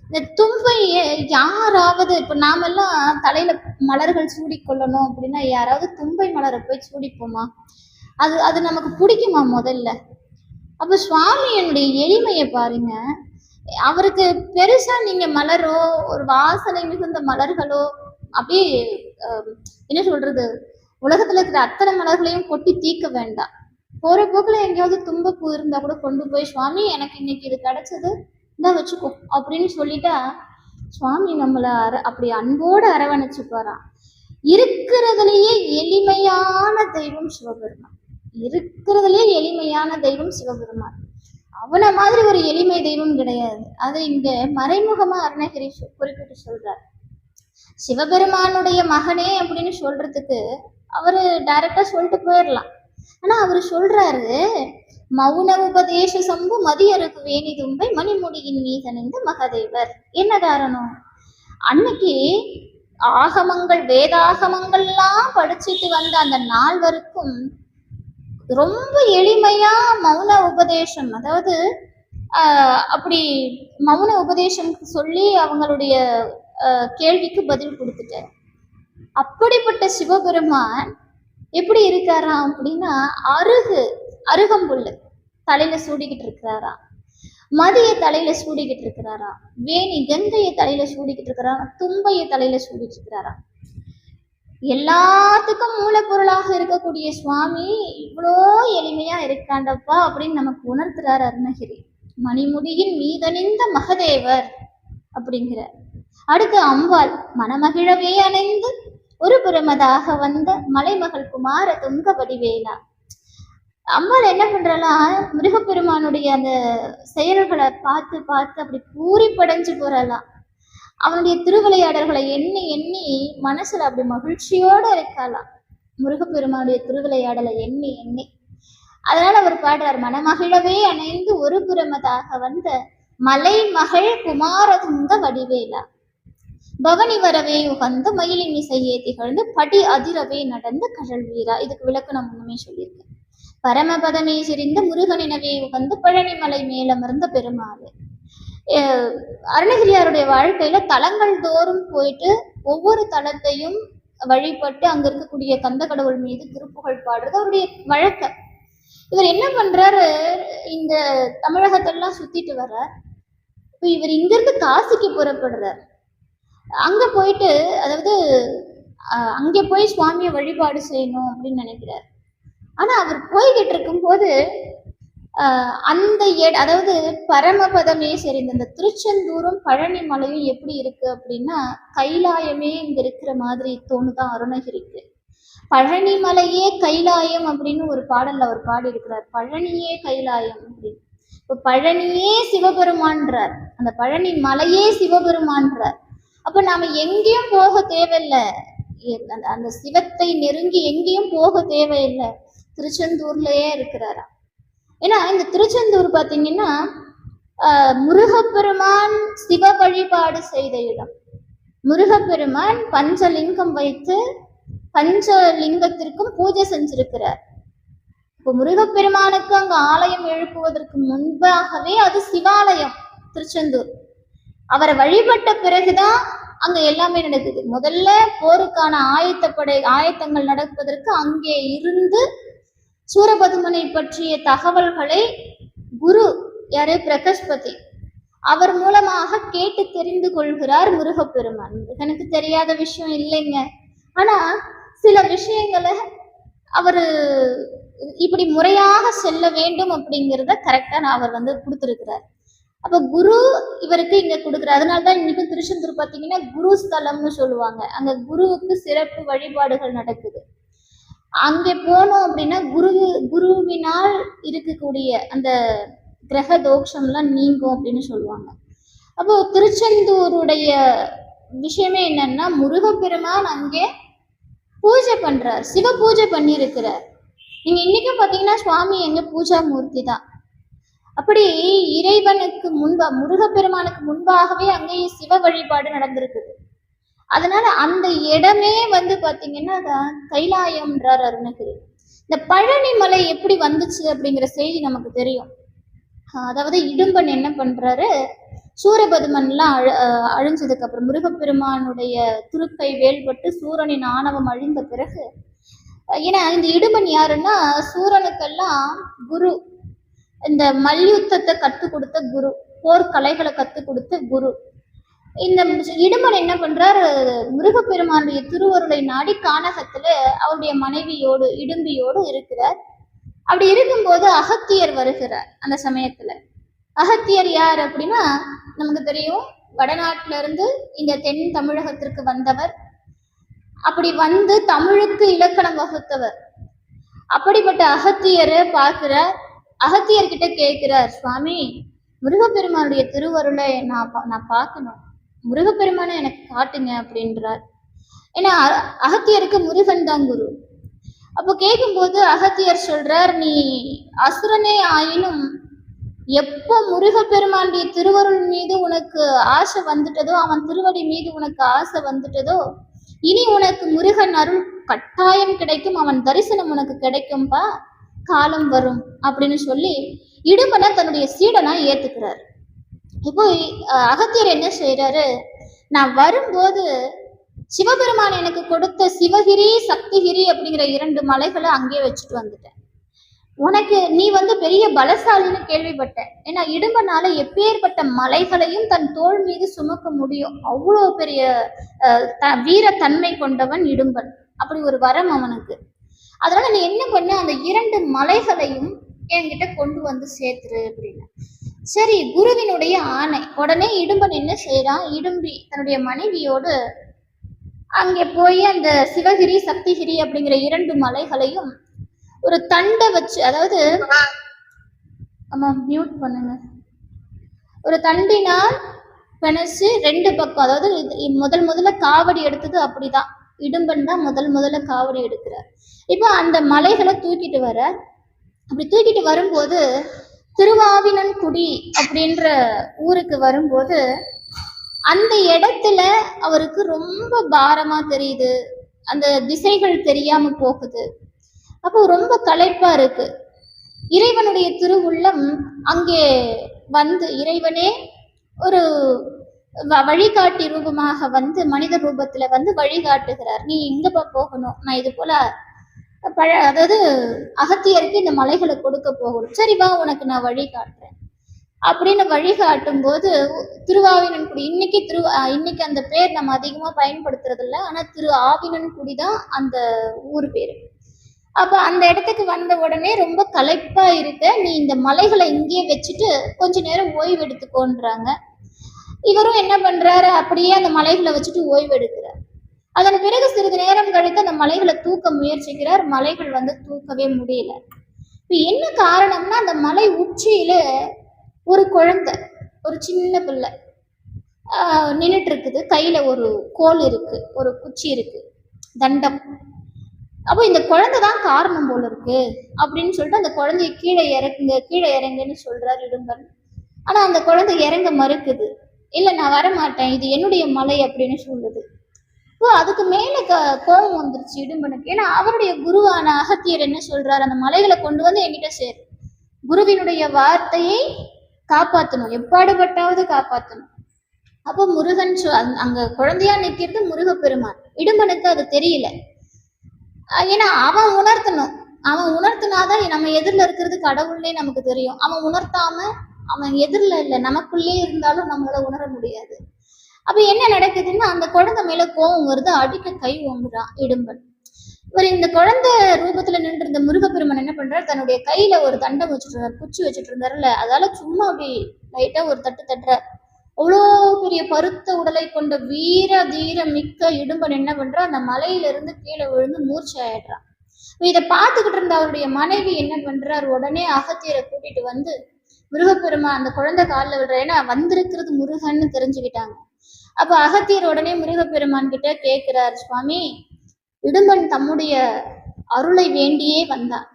இந்த தும்பைய யாராவது, இப்ப நாமெல்லாம் தலையில மலர்கள் சூடிக்கொள்ளணும் அப்படின்னா யாராவது தும்பை மலரை போய் சூடிப்போமா? அது நமக்கு பிடிக்குமா முதல்ல? அப்ப சுவாமியினுடைய எளிமையை பாருங்க. அவருக்கு பெருசா நீங்க மலரோ ஒரு வாசனை மிகுந்த மலர்களோ அப்படியே என்ன சொல்றது, உலகத்துல இருக்கிற அத்தனை மலர்களையும் கொட்டி தீக்க வேண்டாம். போற போக்குல எங்கேயாவது தும்பப்பூ இருந்தா கூட கொண்டு போய், சுவாமி எனக்கு இன்னைக்கு இது கிடைச்சது, இந்தா வச்சுக்கோ அப்படின்னு சொல்லிட்டா சுவாமி நம்மளை அப்படி அன்போடு அரவணைச்சுப்பாராம். இருக்கிறதுலயே எளிமையான தெய்வம் சிவபெருமான். அவனை மாதிரி ஒரு எளிமை தெய்வம் கிடையாது. அதை இங்க மறைமுகமா அருணகிரி குறிப்பிட்டு சொல்றார். சிவபெருமானுடைய மகனே அப்படின்னு சொல்றதுக்கு அவரு டைரக்டா சொல்லிட்டு போயிடலாம். ஆனா அவரு சொல்றாரு, மௌன உபதேச சம்பு மதியருக்கு வேணி தும்பை மணிமுடியின் மீதணிந்த மகதேவர். என்ன காரணம்? அன்னைக்கு ஆகமங்கள் வேதாகமங்கள்லாம் படிச்சுட்டு வந்த அந்த நால்வருக்கும் ரொம்ப எளிமையா மௌன உபதேசம், அதாவது அப்படி மௌன உபதேசம் சொல்லி அவங்களுடைய கேள்விக்கு பதில் கொடுத்துட்டார். அப்படிப்பட்ட சிவபெருமான் எப்படி இருக்காராம் அப்படின்னா, அருகம்புல்லு தலையில சூடிக்கிட்டு இருக்கிறாராம், மதிய தலையில சூடிக்கிட்டு இருக்கிறாராம், வேணி கங்கையை தலையில சூடிக்கிட்டு இருக்கிறாராம், தும்பையை தலையில சூடிட்டு இருக்கிறாராம். எல்லாத்துக்கும் மூலப்பொருளாக இருக்கக்கூடிய சுவாமி இவ்வளோ எளிமையா இருக்காண்டப்பா அப்படின்னு நமக்கு உணர்த்துறார் அருணகிரி. மணிமுடியின் மீதணிந்த மகதேவர் அப்படிங்கிறார். அடுத்து அம்பாள் மனமகிழவே அணைந்து ஒரு புறமதாக வந்த மலைமகள் குமார துங்க வடிவேலா. அம்பாள் என்ன பண்றாளாம், முருகப்பெருமானுடைய அந்த செயல்களை பார்த்து பார்த்து அப்படி பூரிப்படைஞ்சு போறாளாம். அவனுடைய திருவிளையாடல்களை எண்ணி எண்ணி மனசுல அப்படி மகிழ்ச்சியோட இருக்கலாம், முருகப்பெருமானுடைய திருவிளையாடலை எண்ணி எண்ணி. அதனால அவர் பாடுறார், மனமகிழவே அணைந்து ஒரு புறமதாக வந்த மலைமகள் குமாரதுங்க வடிவேலா. பவனி வரவே உகந்த மயிலின் இசையே திகழ்ந்து படி அதிரவே நடந்த கடல் வீரா. இதுக்கு விளக்கம் முன்னமே சொல்லியிருக்கேன். பரமபதமே சிரிந்த முருகனினவே உகந்த பழனிமலை மேலமர்ந்த பெருமாளே. அருணகிரியாருடைய வாழ்க்கையில தலங்கள் தோறும் போயிட்டு ஒவ்வொரு தலத்தையும் வழிபட்டு அங்க இருக்கக்கூடிய கந்த கடவுள் மீது திருப்புகழ் பாடுறது அவருடைய வழக்கம். இவர் என்ன பண்றாரு, இந்த தமிழகத்தெல்லாம் சுத்திட்டு வர்றார். இப்போ இவர் இங்கிருந்து காசிக்கு புறப்படுறார். அங்க போயிட்டு, அதாவது அங்கே போய் சுவாமியை வழிபாடு செய்யணும் அப்படின்னு நினைக்கிறார். ஆனா அவர் போய்கிட்டு இருக்கும் போது அந்த அதாவது பரமபதமே சரி, இந்த திருச்செந்தூரும் பழனி மலையும் எப்படி இருக்கு அப்படின்னா கைலாயமே இங்க இருக்கிற மாதிரி தோணுதான் அருணகிரிக்கு. பழனி மலையே கைலாயம் அப்படின்னு ஒரு பாடல்ல அவர் பாடி இருக்கிறார், பழனியே கைலாயம் அப்படின்னு. இப்போ பழனியே சிவபெருமான்றார், அந்த பழனி மலையே சிவபெருமான்றார். அப்ப நாம எங்கேயும் போக தேவையில்லை, அந்த சிவத்தை நெருங்கி எங்கேயும் போக தேவையில்லை, திருச்செந்தூர்லயே இருக்கிறாரா. ஏன்னா இந்த திருச்செந்தூர் பார்த்தீங்கன்னா முருகப்பெருமான் சிவ வழிபாடு செய்த இடம். முருகப்பெருமான் பஞ்சலிங்கம் வைத்து பஞ்சலிங்கத்திற்கும் பூஜை செஞ்சிருக்கிறார். இப்போ முருகப்பெருமானுக்கு அங்க ஆலயம் எழுப்புவதற்கு முன்பாகவே அது சிவாலயம் திருச்செந்தூர். அவரை வழிபட்ட பிறகுதான் அங்க எல்லாமே நடக்குது. முதல்ல போருக்கான ஆயத்தங்கள் நடப்பதற்கு அங்கே இருந்து சூரபதுமனை பற்றிய தகவல்களை குரு யாரு, பிரகஸ்பதி, அவர் மூலமாக கேட்டு தெரிந்து கொள்கிறார் முருகப்பெருமான். முருகனுக்கு தெரியாத விஷயம் இல்லைங்க, ஆனா சில விஷயங்களை அவரு இப்படி முறையாக செல்ல வேண்டும் அப்படிங்கிறத கரெக்டா அவர் கொடுத்திருக்கிறார். அப்ப குரு இவருக்கு இங்க கொடுக்குற, அதனாலதான் இன்னைக்கும் திருச்செந்தூர் பாத்தீங்கன்னா குரு ஸ்தலம்னு சொல்லுவாங்க. அங்க குருவுக்கு சிறப்பு வழிபாடுகள் நடக்குது. அங்கே போனோம் அப்படின்னா குருவினால் இருக்கக்கூடிய அந்த கிரக தோஷம்லாம் நீங்கும் அப்படின்னு சொல்லுவாங்க. அப்போ திருச்செந்தூருடைய விஷயமே என்னன்னா, முருகப்பெருமான் அங்கே பூஜை பண்றார், சிவ பூஜை பண்ணியிருக்கிறார். நீங்க இன்னைக்கும் பாத்தீங்கன்னா சுவாமி எங்க பூஜா மூர்த்தி தான். அப்படி இறைவனுக்கு முருகப்பெருமானுக்கு முன்பாகவே அங்கே சிவ வழிபாடு நடந்திருக்குது. அதனால அந்த இடமே பாத்தீங்கன்னா கைலாயம்ன்றார் அருணகிரி. இந்த பழனி மலை எப்படி வந்துச்சு அப்படிங்கிற செய்தி நமக்கு தெரியும். அதாவது இடும்பன் என்ன பண்றாரு, சூரபதுமன்லாம் அழிஞ்சதுக்கு அப்புறம் முருகப்பெருமானுடைய திருக்கை வேல்பட்டு சூரனின் ஆணவம் அழிந்த பிறகு, ஏன்னா இந்த இடும்பன் யாருன்னா சூரனுக்கெல்லாம் குரு, இந்த மல்யுத்தத்தை கற்றுக் கொடுத்த குரு, போர்க்கலைகளை கற்றுக் கொடுத்த குரு. இந்த இடும்பன் என்ன பண்றாரு, முருகப்பெருமானுடைய திருவருளை நாடி கானகத்துல அவருடைய மனைவியோடு இடும்பியோடு இருக்கிறார். அப்படி இருக்கும்போது அகத்தியர் வருகிறார். அந்த சமயத்துல அகத்தியர் யார் அப்படின்னா நமக்கு தெரியும், வடநாட்டுல இருந்து இந்த தென் தமிழகத்திற்கு வந்தவர். அப்படி வந்து தமிழுக்கு இலக்கணம் வகுத்தவர். அப்படிப்பட்ட அகத்தியரை பார்க்கிறார். அகத்தியர்கிட்ட கேட்கிறார், சுவாமி முருகப்பெருமானுடைய திருவருளை நான் பார்க்கணும், முருகப்பெருமானை எனக்கு காட்டுங்க அப்படின்றார். ஏன்னா அகத்தியருக்கு முருகன் தான் குரு. அப்போ கேட்கும்போது அகத்தியர் சொல்றார், நீ அசுரனே ஆயினும் எப்போ முருகப்பெருமானுடைய திருவருள் மீது உனக்கு ஆசை வந்துட்டதோ, அவன் திருவடி மீது உனக்கு ஆசை வந்துட்டதோ, இனி உனக்கு முருகன் அருள் கட்டாயம் கிடைக்கும், அவன் தரிசனம் உனக்கு கிடைக்கும்பா, காலம் வரும் அப்படின்னு சொல்லி இடும்பனை தன்னுடைய சீடனா ஏத்துக்கிறார். இப்போ அகத்தியர் என்ன செய்யறாரு, நான் வரும்போது சிவபெருமான் எனக்கு கொடுத்த சிவகிரி சக்திகிரி அப்படிங்கிற 2 மலைகளை அங்கேயே வச்சுட்டு வந்துட்டேன். உனக்கு நீ பெரிய பலசாலின்னு கேள்விப்பட்டேன். ஏன்னா இடும்பனால எப்பேற்பட்ட மலைகளையும் தன் தோள் மீது சுமக்க முடியும், அவ்வளோ பெரிய வீரத்தன்மை கொண்டவன் இடும்பன். அப்படி ஒரு வரம் அவனுக்கு. அதனால நீ என்ன பண்ண, அந்த 2 மலைகளையும் என்கிட்ட கொண்டு வந்து சேர்த்துரு அப்படின்னு. சரி, குருவினுடைய ஆணை. உடனே இடும்பன் என்ன செய்யறான், இடும்பி தன்னுடைய மனைவியோடு அங்கே போய் அந்த சிவகிரி சக்திகிரி அப்படிங்கிற 2 மலைகளையும் ஒரு தண்டை வச்சு, அதாவது ஆமா மியூட் பண்ணுங்க, ஒரு தண்டினால் பிணைச்சு 2 பக்கம், அதாவது முதல்ல காவடி எடுத்தது அப்படிதான், இடும்பன் தான் முதல்ல காவடி எடுக்கிறார். இப்போ அந்த மலைகளை தூக்கிட்டு வர, அப்படி தூக்கிட்டு வரும்போது திருவாவினன்குடி அப்படின்ற ஊருக்கு வரும்போது அந்த இடத்துல அவருக்கு ரொம்ப பாரமா தெரியுது, அந்த திசைகள் தெரியாம போகுது. அப்போ ரொம்ப களைப்பா இருக்கு. இறைவனுடைய திருவுள்ளம் அங்கே இறைவனே ஒரு வழிகாட்டி ரூபமாக மனித ரூபத்துல வழிகாட்டுகிறார். நீ எங்கப்பா போகணும், நான் இது போல அதாவது அகத்தியருக்கு இந்த மலைகளை கொடுக்க போகணும், சரி வா உனக்கு நான் வழி காட்டுறேன் அப்படின்னு வழிகாட்டும் போது திருவாவினன்குடி, இன்னைக்கு அந்த பேர் நம்ம அதிகமா பயன்படுத்துறது இல்லை, ஆனா திரு ஆவினன்குடி தான் அந்த ஊர் பேரு. அப்ப அந்த இடத்துக்கு வந்த உடனே ரொம்ப களைப்பா இருக்க, நீ இந்த மலைகளை இங்கேயே வச்சுட்டு கொஞ்ச நேரம் ஓய்வு எடுத்துக்கோன்றாங்க. இவரும் என்ன பண்றாரு, அப்படியே அந்த மலைகளை வச்சுட்டு ஓய்வு எடுக்கிறார். அதன் பிறகு சிறிது நேரம் கழித்து அந்த மலைகளை தூக்க முயற்சிக்கிறார். மலைகள் தூக்கவே முடியல. இப்ப என்ன காரணம்னா, அந்த மலை உச்சியில ஒரு குழந்தை, ஒரு சின்ன பிள்ளை நின்றுட்டு இருக்குது. கையில ஒரு கோல் இருக்கு, ஒரு குச்சி இருக்கு, தண்டம். அப்போ இந்த குழந்தை தான் காரணம் போல இருக்கு அப்படின்னு சொல்லிட்டு அந்த குழந்தைய கீழே இறங்குன்னு சொல்றாரு இடும்பன். ஆனா அந்த குழந்தை இறங்க மறுக்குது. இல்ல நான் வரமாட்டேன், இது என்னுடைய மலை அப்படின்னு சொல்லுது. இப்போ அதுக்கு மேல கோபம் வந்துருச்சு இடும்பனுக்கு. ஏன்னா அவருடைய குருவான அகத்தியர் என்ன சொல்றாரு, அந்த மலைகளை கொண்டு வந்து என்கிட்ட சேரு, குருவினுடைய வார்த்தையை காப்பாற்றணும், எப்பாடுபட்டாவது காப்பாற்றணும். அப்போ முருகன் அங்க குழந்தையா நிற்கிறது முருகப்பெருமான். இடும்பனுக்கு அது தெரியல. ஏன்னா அவன் உணர்த்தினாதான் நம்ம எதிரில் இருக்கிறது கடவுள்னே நமக்கு தெரியும். அவன் உணர்த்தாம, அவன் எதிரில் இல்லை நமக்குள்ளே இருந்தாலும் நம்மளால உணர முடியாது. அப்ப என்ன நடக்குதுன்னா, அந்த குழந்தை மேல கோபம் வருது, அடிக்க கை ஓங்குறான் இடும்பன். இவர் இந்த குழந்தை ரூபத்துல நின்று இருந்த முருகப்பெருமான் என்ன பண்றாரு, தன்னுடைய கையில ஒரு தண்டம் வச்சுட்டு இருந்தாரு, குச்சி வச்சுட்டு இருந்தாருல்ல, அதால சும்மா அப்படி லைட்டா ஒரு தட்டு தட்டுறார். அவ்வளோ பெரிய பருத்த உடலை கொண்ட வீர தீர மிக்க இடும்பன் என்ன பண்றா, அந்த மலையில இருந்து கீழே விழுந்து மூர்ச்சி ஆயிடுறான். இதை பார்த்துக்கிட்டு இருந்த அவருடைய மனைவி என்ன பண்றார், உடனே அகத்தியரை கூட்டிட்டு வந்து முருகப்பெருமான் அந்த குழந்தை காலில் விடுற, ஏன்னா வந்திருக்கிறது முருகன்னு தெரிஞ்சுக்கிட்டாங்க. அப்ப அகத்தியர் உடனே முருகப்பெருமான் கிட்ட கேட்கிறார், சுவாமி, இடும்பன் தம்முடைய அருளை வேண்டியே வந்தான்,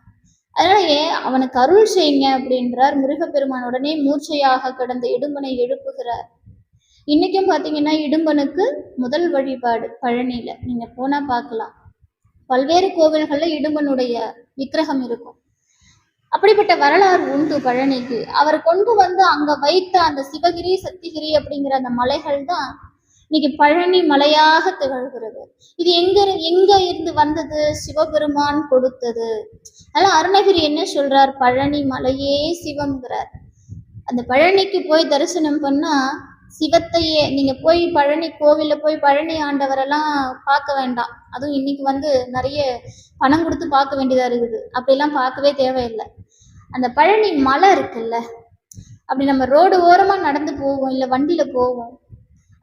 அதனால அவனுக்கு அருள் செய்யுங்க அப்படின்றார். முருகப்பெருமான் உடனே மூர்ச்சையாக கிடந்த இடும்பனை எழுப்புகிறார். இன்னைக்கும் பாத்தீங்கன்னா இடும்பனுக்கு முதல் வழிபாடு பழனியில நீங்க போனா பார்க்கலாம். பல்வேறு கோவில்கள்ல இடும்பனுடைய விக்கிரகம் இருக்கும். அப்படிப்பட்ட வரலாறு உண்டு பழனிக்கு. அவர் கொண்டு வந்து அங்க வைத்த அந்த சிவகிரி சத்திகிரி அப்படிங்கிற அந்த மலைகள் தான் இன்னைக்கு பழனி மலையாக திகழ்கிறது. இது எங்க இருந்து வந்தது? சிவபெருமான் கொடுத்தது. அதனால அருணகிரி என்ன சொல்றார், பழனி மலையே சிவம்ங்கிறார். அந்த பழனிக்கு போய் தரிசனம் பண்ணா சிவத்தையே, நீங்க போய் பழனி கோவில்ல போய் பழனி ஆண்டவரெல்லாம் பார்க்க வேண்டாம். அதுவும் இன்னைக்கு வந்து நிறைய பணம் கொடுத்து பார்க்க வேண்டியதா இருக்குது. அப்படிலாம் பார்க்கவே தேவையில்லை. அந்த பழனி மலை இருக்குல்ல, அப்படி நம்ம ரோடு ஓரமா நடந்து போவோம், இல்லை வண்டியில போவோம்,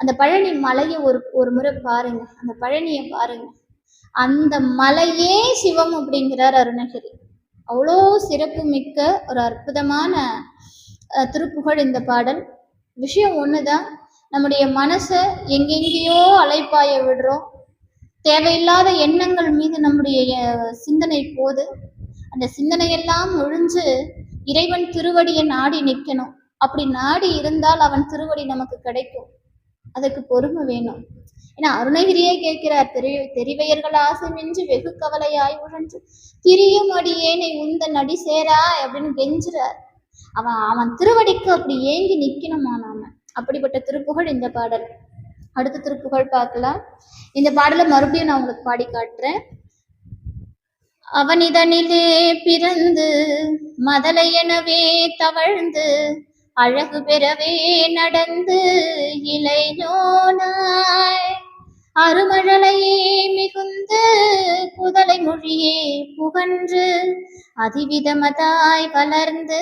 அந்த பழனி மலையை ஒரு முறை பாருங்க, அந்த பழனியை பாருங்க, அந்த மலையே சிவம் அப்படிங்கிறார் அருணகிரி. அவ்வளோ சிறப்பு மிக்க ஒரு அற்புதமான திருப்புகழ் இந்த பாடல். விஷயம் ஒண்ணுதான், நம்முடைய மனசை எங்கெங்கேயோ அலைப்பாய விடுறோம். தேவையில்லாத எண்ணங்கள் மீது நம்முடைய சிந்தனை போது, அந்த சிந்தனையெல்லாம் ஒழிஞ்சு இறைவன் திருவடியை நாடி நிற்கணும். அப்படி நாடி இருந்தால் அவன் திருவடி நமக்கு கிடைக்கும். அதுக்கு பொறுமை வேணும். ஏன்னா அருணகிரியே கேட்கிறார், தெரிவையர்கள் ஆசை மிஞ்சி வெகு கவலையாய் உழன்று திரியும் அடியேனை உந்த நடி சேரா அப்படின்னு கெஞ்சுறார். அவன் திருவடிக்கு அப்படி ஏங்கி நிக்கணுமா நாம. அப்படிப்பட்ட திருப்புகழ் இந்த பாடல். அடுத்த திருப்புகழ் பார்க்கலாம். இந்த பாடலை மறுபடியும் நான் உங்களுக்கு பாடி காட்டுறேன். அவனிதனிலே பிறந்து மதலை எனவே தவழ்ந்து அழகு பெறவே நடந்து இளையோனாய் அருமழலையே மிகுந்து குதலை மொழியே புகன்று அதிவிதமதாய் வளர்ந்து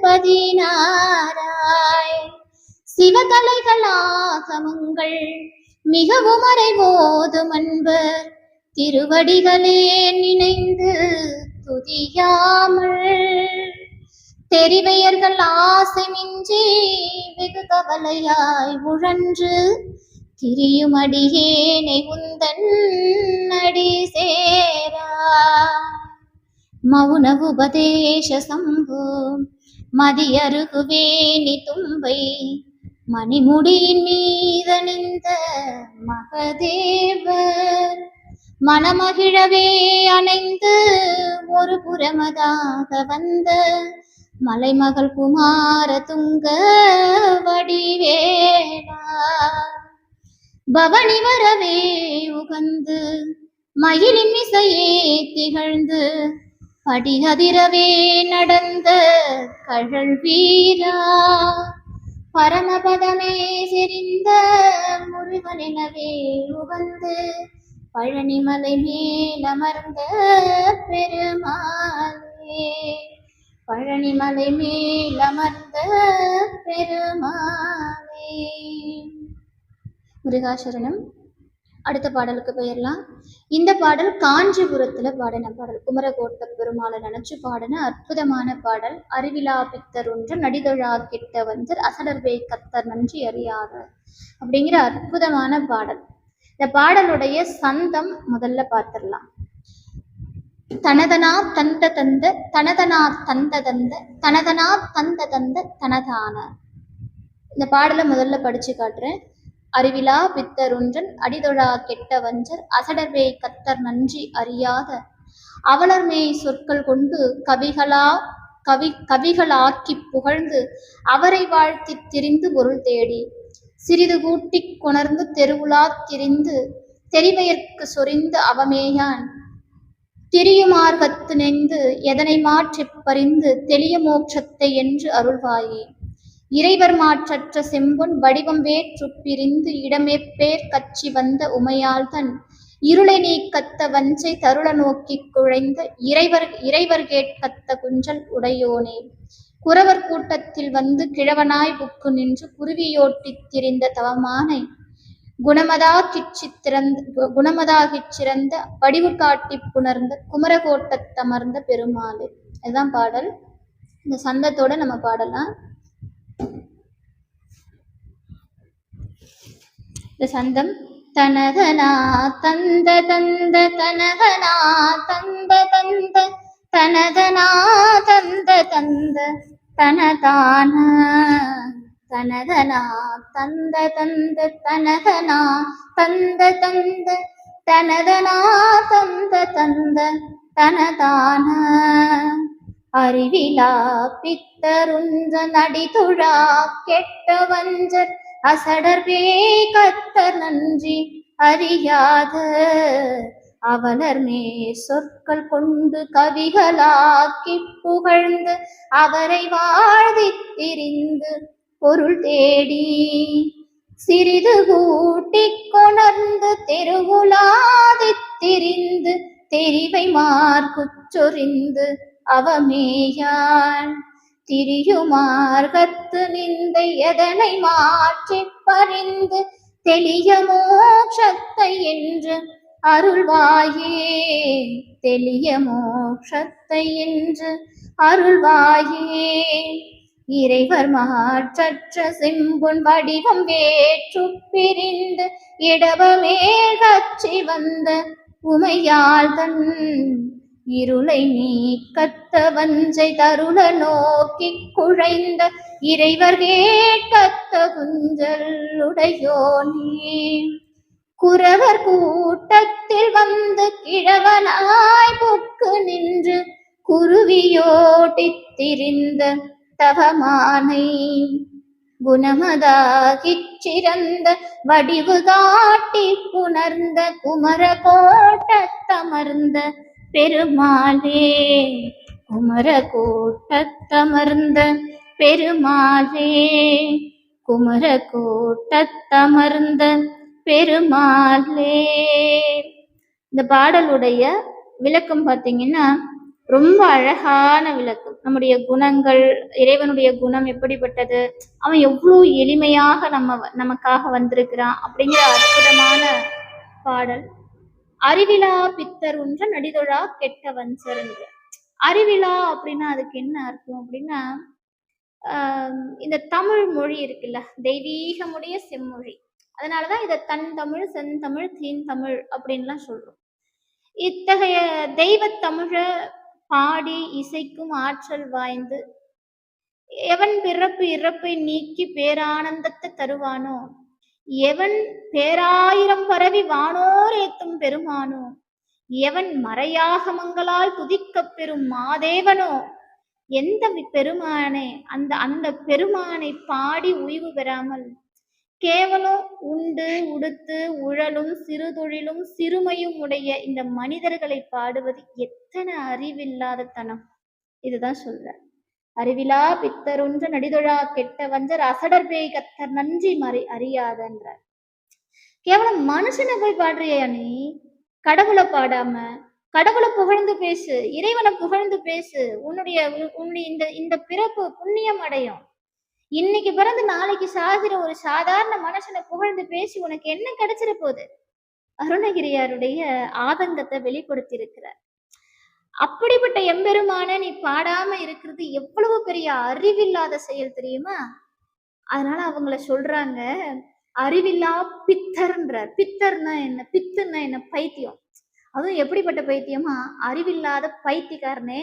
பதினாராய் சிவகலைகளாகமுங்கள் மிகவும் அறைவோதும் அன்பர் திருவடிகளே நினைந்து துதியாமல் தெரிவையர்கள் ஆசை மிஞ்சி வெகு கவலையாய் உழன்று திரியும் அடியேனை உந்தன் அடி சேரா மௌன உபதேச சம்பு மதியருகுவேணி தும்பை மணிமுடியின் மீதணிந்த மகதேவர் மனமகிழவே அணைந்து ஒரு புறமதாக வந்த மலைமகள் குமார துங்க வடிவேலா பவனி வரவே உகந்து மயிலின் இசையே திகழ்ந்து படிகதிரவே நடந்த கழல் வீரா பரமபதமே செறிந்த முருகனெனவே உகந்து பழனிமலை மேலமர்ந்த பெருமாளே பழனிமலை மேலமர்ந்த பெருமாளே. முருகாசரணம். அடுத்த பாடலுக்கு போயிடலாம். இந்த பாடல் காஞ்சிபுரத்துல பாடின பாடல். குமரகோட்ட பெருமாளை நினைச்சு பாடின அற்புதமான பாடல். அறிவிலா பித்தர் ஒன்று நடிதொழா கிட்ட வந்து அசடர்வே கத்தர் நன்றி அறியாத அப்படிங்கிற அற்புதமான பாடல். இந்த பாடலுடைய சந்தம் முதல்ல பார்த்துடலாம். தனதனா தந்த தந்த தனதனா தந்த தந்த தனதனா தந்த தந்த தனதான. இந்த பாடலை முதல்ல படிச்சு காட்டுறேன். அறிவிலா பித்தருன்றன் அடிதொழா கெட்ட வஞ்சர் அசடர்வே கத்தர் நன்றி அறியாத அவலர்மேய் சொற்கள் கொண்டு கவிகளாக்கி புகழ்ந்து அவரை வாழ்த்தி திரிந்து பொருள் தேடி சிறிது கூட்டி கொணர்ந்து தெருவுலா திரிந்து தெரிவையற்கு சொரிந்து அவமேயான் திரியுமார்கத்து நெய்ந்து எதனை மாற்றி பறிந்து தெளிய மோட்சத்தை என்று அருள்வாயே இறைவர் மாற்றற்ற செம்பொன் வடிவம் வேற்று பிரிந்து இடமேப்பேர் கட்சி வந்த உமையால் தன் இருளை நீ கத்த வஞ்சை தருள நோக்கி குழைந்த இறைவர் கேட்கத்த குஞ்சல் உடையோனே. குறவர் கூட்டத்தில் வந்து கிழவனாய் புக்கு நின்று குருவியோட்டித் திரிந்த தவமானை குணமதாகிச் சிறந்த வடிவு காட்டிப் புணர்ந்த குமரகோட்டத்தமர்ந்த பெருமாளே. இதுதான் பாடல். இந்த சந்தத்தோட நம்ம பாடலாம். இந்த சந்தம் தனதனா தந்த தந்த தனதனா தந்த தந்த தனதனா தந்த தந்த தனதான தனதனா தந்த தந்த தனதனா தந்த தந்த தனதனா தந்த தந்த தனதான அறிவிலா பித்தருந்த நடிதுழா கெட்ட வஞ்சர் அசடர்பே கத்தர் நன்றி அறியாத அவலர் மே சொற்கள் கொண்டு கவிகளாக்கி புகழ்ந்து அவரை வாழ்த்தித் திரிந்து பொருள் தேடி சிறிது கூட்டிக் கொணர்ந்து தெருவுலாதித் திரிந்து தெரிவை மார்க்குச்சொரிந்து அவமேயான் திரியுமார்கத்து நிந்தை எதனை மாற்றிப் பறிந்து தெளிய மோட்சத்தை என்று அருள்வாயே. தெளிய மோட்சத்தை என்று அருள்வாயே. இறைவர் மாற்றற்ற செம்பொன் வடிவம் வேற்று பிரிந்து இடவமேல் கச்சி வந்த உமையாள் தன் இருளை நீக்கத்த வஞ்சை தருள நோக்கி குழைந்த இறைவர் கேட்கத்த குஞ்சல் உடையோனே. குறவர் கூட்டத்தில் வந்து கிழவனாய் புக்கு நின்று குருவியோட்டித் திரிந்த தவமானை குணமதாகிச் சிறந்த வடிவு காட்டி புணர்ந்த குமர கோட்டத்தமர்ந்த பெருமாளே. குமர கோட்டத்தமர்ந்த பெருமாளே. குமர கோட்டத்தமர்ந்த பெருமாளே. இந்த பாடலுடைய விளக்கம் பார்த்தீங்கன்னா ரொம்ப அழகான விளக்கம். நம்முடைய குணங்கள், இறைவனுடைய குணம் எப்படிப்பட்டது, அவன் எவ்வளவு எளிமையாக நமக்காக வந்திருக்கிறான் அப்படிங்கிற அற்புதமான பாடல். அறிவிலா பித்தர் ஒன்ற நடிதொழா கெட்ட வஞ்சர். அறிவிலா அப்படின்னா அதுக்கு என்ன அர்த்தம் அப்படின்னா, இந்த தமிழ் மொழி இருக்குல்ல, தெய்வீகமுடைய செம்மொழி. அதனாலதான் இதை தன் தமிழ், செந்தமிழ், தீன் தமிழ் அப்படின்லாம் சொல்றோம். இத்தகைய தெய்வத்தமிழ பாடி இசைக்கும் ஆற்றல் வாய்ந்து எவன் பிறப்பு இறப்பை நீக்கி பேரானந்தத்தை தருவானோ, எவன் பேராயிரம் பரவி வானோர் ஏத்தும் பெருமானோ, எவன் மறையாகமங்களால் துதிக்கப் பெறும் மாதேவனோ, எந்த பெருமானே அந்த அந்த பெருமானை பாடி உய்வு பெறாமல் கேவலம் உண்டு உடுத்து உழலும் சிறுதொழிலும் சிறுமையும் உடைய இந்த மனிதர்களை பாடுவது எத்தனை அறிவில்லாத தனம். இதுதான் சொல்ற. அறிவிலா பித்தரொன்ற நடிதொழா கெட்ட வஞ்சர் அசடர் பேய் கத்தர் நன்றி அறியாதன்ற. கேவலம் மனுஷனை போய் பாடுறியா நீ? கடவுளை பாடாம கடவுளை புகழ்ந்து பேசு, இறைவனை புகழ்ந்து பேசு. உன்னுடைய இந்த பிறப்பு புண்ணியம் அடையும். இன்னைக்கு பிறந்து நாளைக்கு சாகிற ஒரு சாதாரண மனுஷனை புகழ்ந்து பேசி உனக்கு என்ன கிடைச்சிட போகுது? அருணகிரியாருடைய ஆதங்கத்தை வெளிப்படுத்தி இருக்கிறார். அப்படிப்பட்ட எம்பெருமான நீ பாடாம இருக்கிறது எவ்வளவு பெரிய அறிவில்லாத செயல் தெரியுமா? அதனால அவங்கள சொல்றாங்க அறிவில்லா பித்தர்ன்றார். பித்தர்னா என்ன? பித்துன்னா என்ன? பைத்தியம். அதுவும் எப்படிப்பட்ட பைத்தியமா? அறிவில்லாத பைத்தியக்காரனே,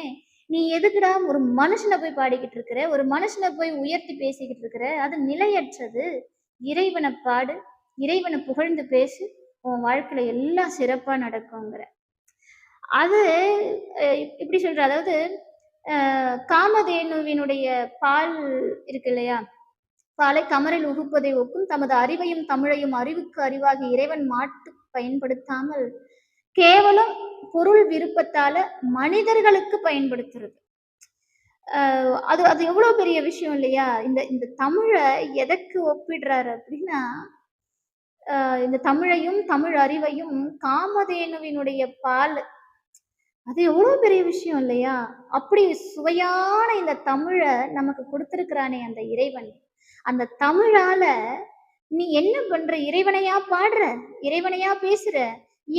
நீ எதுக்குடா ஒரு மனுஷனை போய் பாடிக்கிட்டு இருக்கிற, ஒரு மனுஷனை போய் உயர்த்தி பேசிக்கிட்டு இருக்கிற? அது நிலையற்றது. இறைவனை பாடு, இறைவனை புகழ்ந்து பேசு, உன் வாழ்க்கையில எல்லாம் சிறப்பா நடக்குங்கிற. அது இப்படி சொல்ற. அதாவது காமதேனுவினுடைய பால் இருக்கு இல்லையா, பாலை கமரில் உகுப்பதை ஒக்கும் தமது அறிவையும் தமிழையும் அறிவுக்கு அறிவாகி இறைவன் மாட்டு பயன்படுத்தாமல் கேவலம் பொருள் விருப்பத்தால மனிதர்களுக்கு பயன்படுத்துறது. அது அது எவ்வளவு பெரிய விஷயம் இல்லையா? இந்த தமிழை எதற்கு ஒப்பிடுறாரு அப்படின்னா, இந்த தமிழையும் தமிழ் அறிவையும் காமதேனுவினுடைய பால், அது எவ்வளவு பெரிய விஷயம் இல்லையா? அப்படி சுவையான இந்த தமிழ நமக்கு கொடுத்திருக்கிறானே அந்த இறைவன். அந்த தமிழால நீ என்ன பண்ற? இறைவனையா பாடுற? இறைவனையா பேசுற?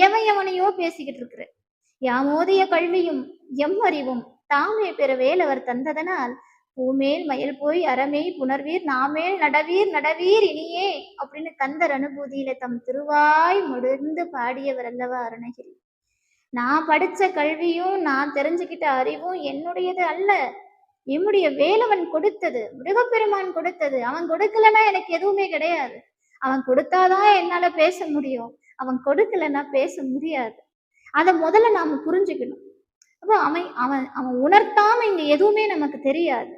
எவனையோ பேசிக்கிட்டு இருக்கிற. யாமோதிய கல்வியும் எம் அறிவும் தாமே பெற வேலவர் தந்ததனால் பூமேல் மயல் போய் அறமே புணர்வீர் நாமேல் நடவீர் நடவீர் இனியே அப்படின்னு கந்தர் அனுபூதியில தம் திருவாய் முடிந்து பாடியவர் அல்லவா அருணகிரி. நான் படிச்ச கல்வியும் நான் தெரிஞ்சுக்கிட்ட அறிவும் என்னுடையது அல்ல, என்னுடைய வேலவன் கொடுத்தது, முருகப்பெருமான் கொடுத்தது. அவன் கொடுக்கலன்னா எனக்கு எதுவுமே கிடையாது. அவன் கொடுத்தாதான் என்னால பேச முடியும், அவன் கொடுக்கலன்னா பேச முடியாது. அதை முதல்ல நாம புரிஞ்சுக்கணும். அப்போ அவன் அவன் அவன் உணர்த்தாம இங்க எதுவுமே நமக்கு தெரியாது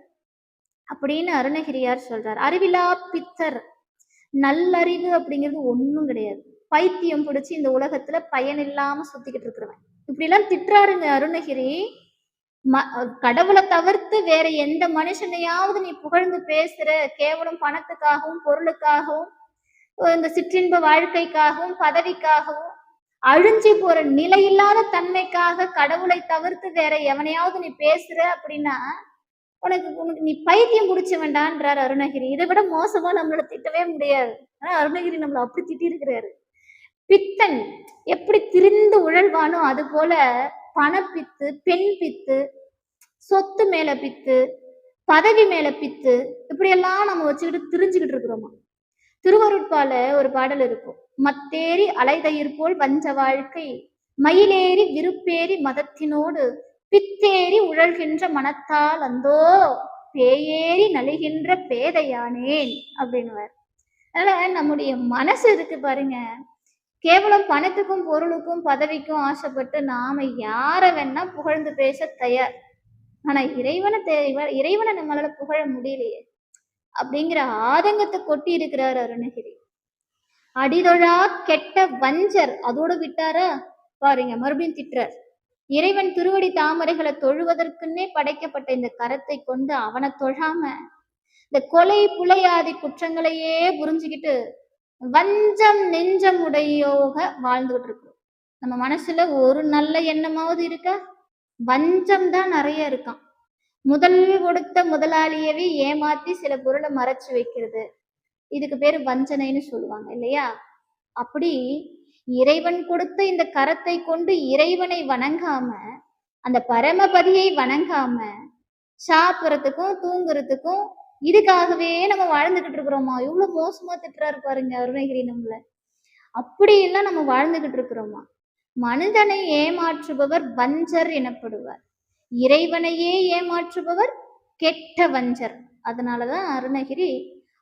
அப்படின்னு அருணகிரியார் சொல்றார். அறிவிலா பித்தர், நல்லறிவு அப்படிங்கிறது ஒண்ணும் கிடையாது. பைத்தியம் பிடிச்சி இந்த உலகத்துல பயன் இல்லாம சுத்திக்கிட்டு இருக்கிறவன் இப்படி எல்லாம் திட்டுறாருங்க அருணகிரி. கடவுளை தவிர்த்து வேற எந்த மனுஷனையாவது நீ புகழ்ந்து பேசுற, கேவலம் பணத்துக்காகவும் பொருளுக்காகவும் இந்த சிற்றின்ப வாழ்க்கைக்காகவும் பதவிக்காகவும் அழிஞ்சி போற நிலையில்லாத தன்மைக்காக கடவுளை தவிர்த்து வேற எவனையாவது நீ பேசுற அப்படின்னா உனக்கு நீ பைத்தியம் பிடிச்ச வேண்டான்றார் அருணகிரி. இதை விட மோசமா நம்மள திட்டவே முடியாது. ஆனா அருணகிரி நம்மள அப்படி திட்டி இருக்கிறாரு. பித்தன் எப்படி திரிந்து உழல்வானோ அது போல பணப்பித்து, பெண் பித்து, சொத்து மேல பித்து, பதவி மேல பித்து, இப்படி எல்லாம் நம்ம வச்சுக்கிட்டு திரிஞ்சுக்கிட்டு இருக்கிறோமா. திருவருட்பால ஒரு பாடல் இருக்கும். மத்தேறி அலைதயிர் போல் வஞ்ச வாழ்க்கை, மயிலேறி விருப்பேறி மதத்தினோடு, பித்தேறி உழல்கின்ற மனத்தால் அந்தோ பேயேறி நலிகின்ற பேதையானேன் அப்படின்னுவார். அதனால நம்முடைய மனசு இருக்கு பாருங்க, கேவலம் பணத்துக்கும் பொருளுக்கும் பதவிக்கும் ஆசைப்பட்டு நாம யார வேணா புகழ்ந்து பேச தயார். ஆனா இறைவனை நம்மளால புகழ முடியலையே அப்படிங்கிற ஆதங்கத்தை கொட்டி இருக்கிறார் அருணகிரி. அடிதொழா கெட்ட வஞ்சர் அதோடு விட்டாரா பாருங்க, மறுபடியும் திட்டுறார். இறைவன் திருவடி தாமரைகளை தொழுவதற்குன்னே படைக்கப்பட்ட இந்த கரத்தை கொண்டு அவனை தொழாம இந்த கொலை புலையாதி குற்றங்களையே புரிஞ்சுக்கிட்டு வஞ்சம் நெஞ்சம் உடையோக வாழ்ந்துகிட்டு இருக்கோம். நம்ம மனசுல ஒரு நல்ல எண்ணமாவது இருக்கா? வஞ்சம் தான் நிறைய இருக்கான். முதல் கொடுத்த முதலாளியவே ஏமாத்தி சில பொருளை மறைச்சு வைக்கிறது, இதுக்கு பேரு வஞ்சனைன்னு சொல்லுவாங்க இல்லையா? அப்படி இறைவன் கொடுத்த இந்த கரத்தை கொண்டு இறைவனை வணங்காம, அந்த பரமபதியை வணங்காம, சாப்பிட்றதுக்கும் தூங்குறதுக்கும் இதுக்காகவே நம்ம வாழ்ந்துகிட்டு இருக்கிறோமா? எவ்வளவு மோசமா திட்டுறாரு பாருங்க அருணகிரி நம்மள. அப்படி எல்லாம் நம்ம வாழ்ந்துகிட்டு இருக்கிறோமா? மனிதனை ஏமாற்றுபவர் வஞ்சர் எனப்படுவார், இறைவனையே ஏமாற்றுபவர் கெட்ட வஞ்சர். அதனாலதான் அருணகிரி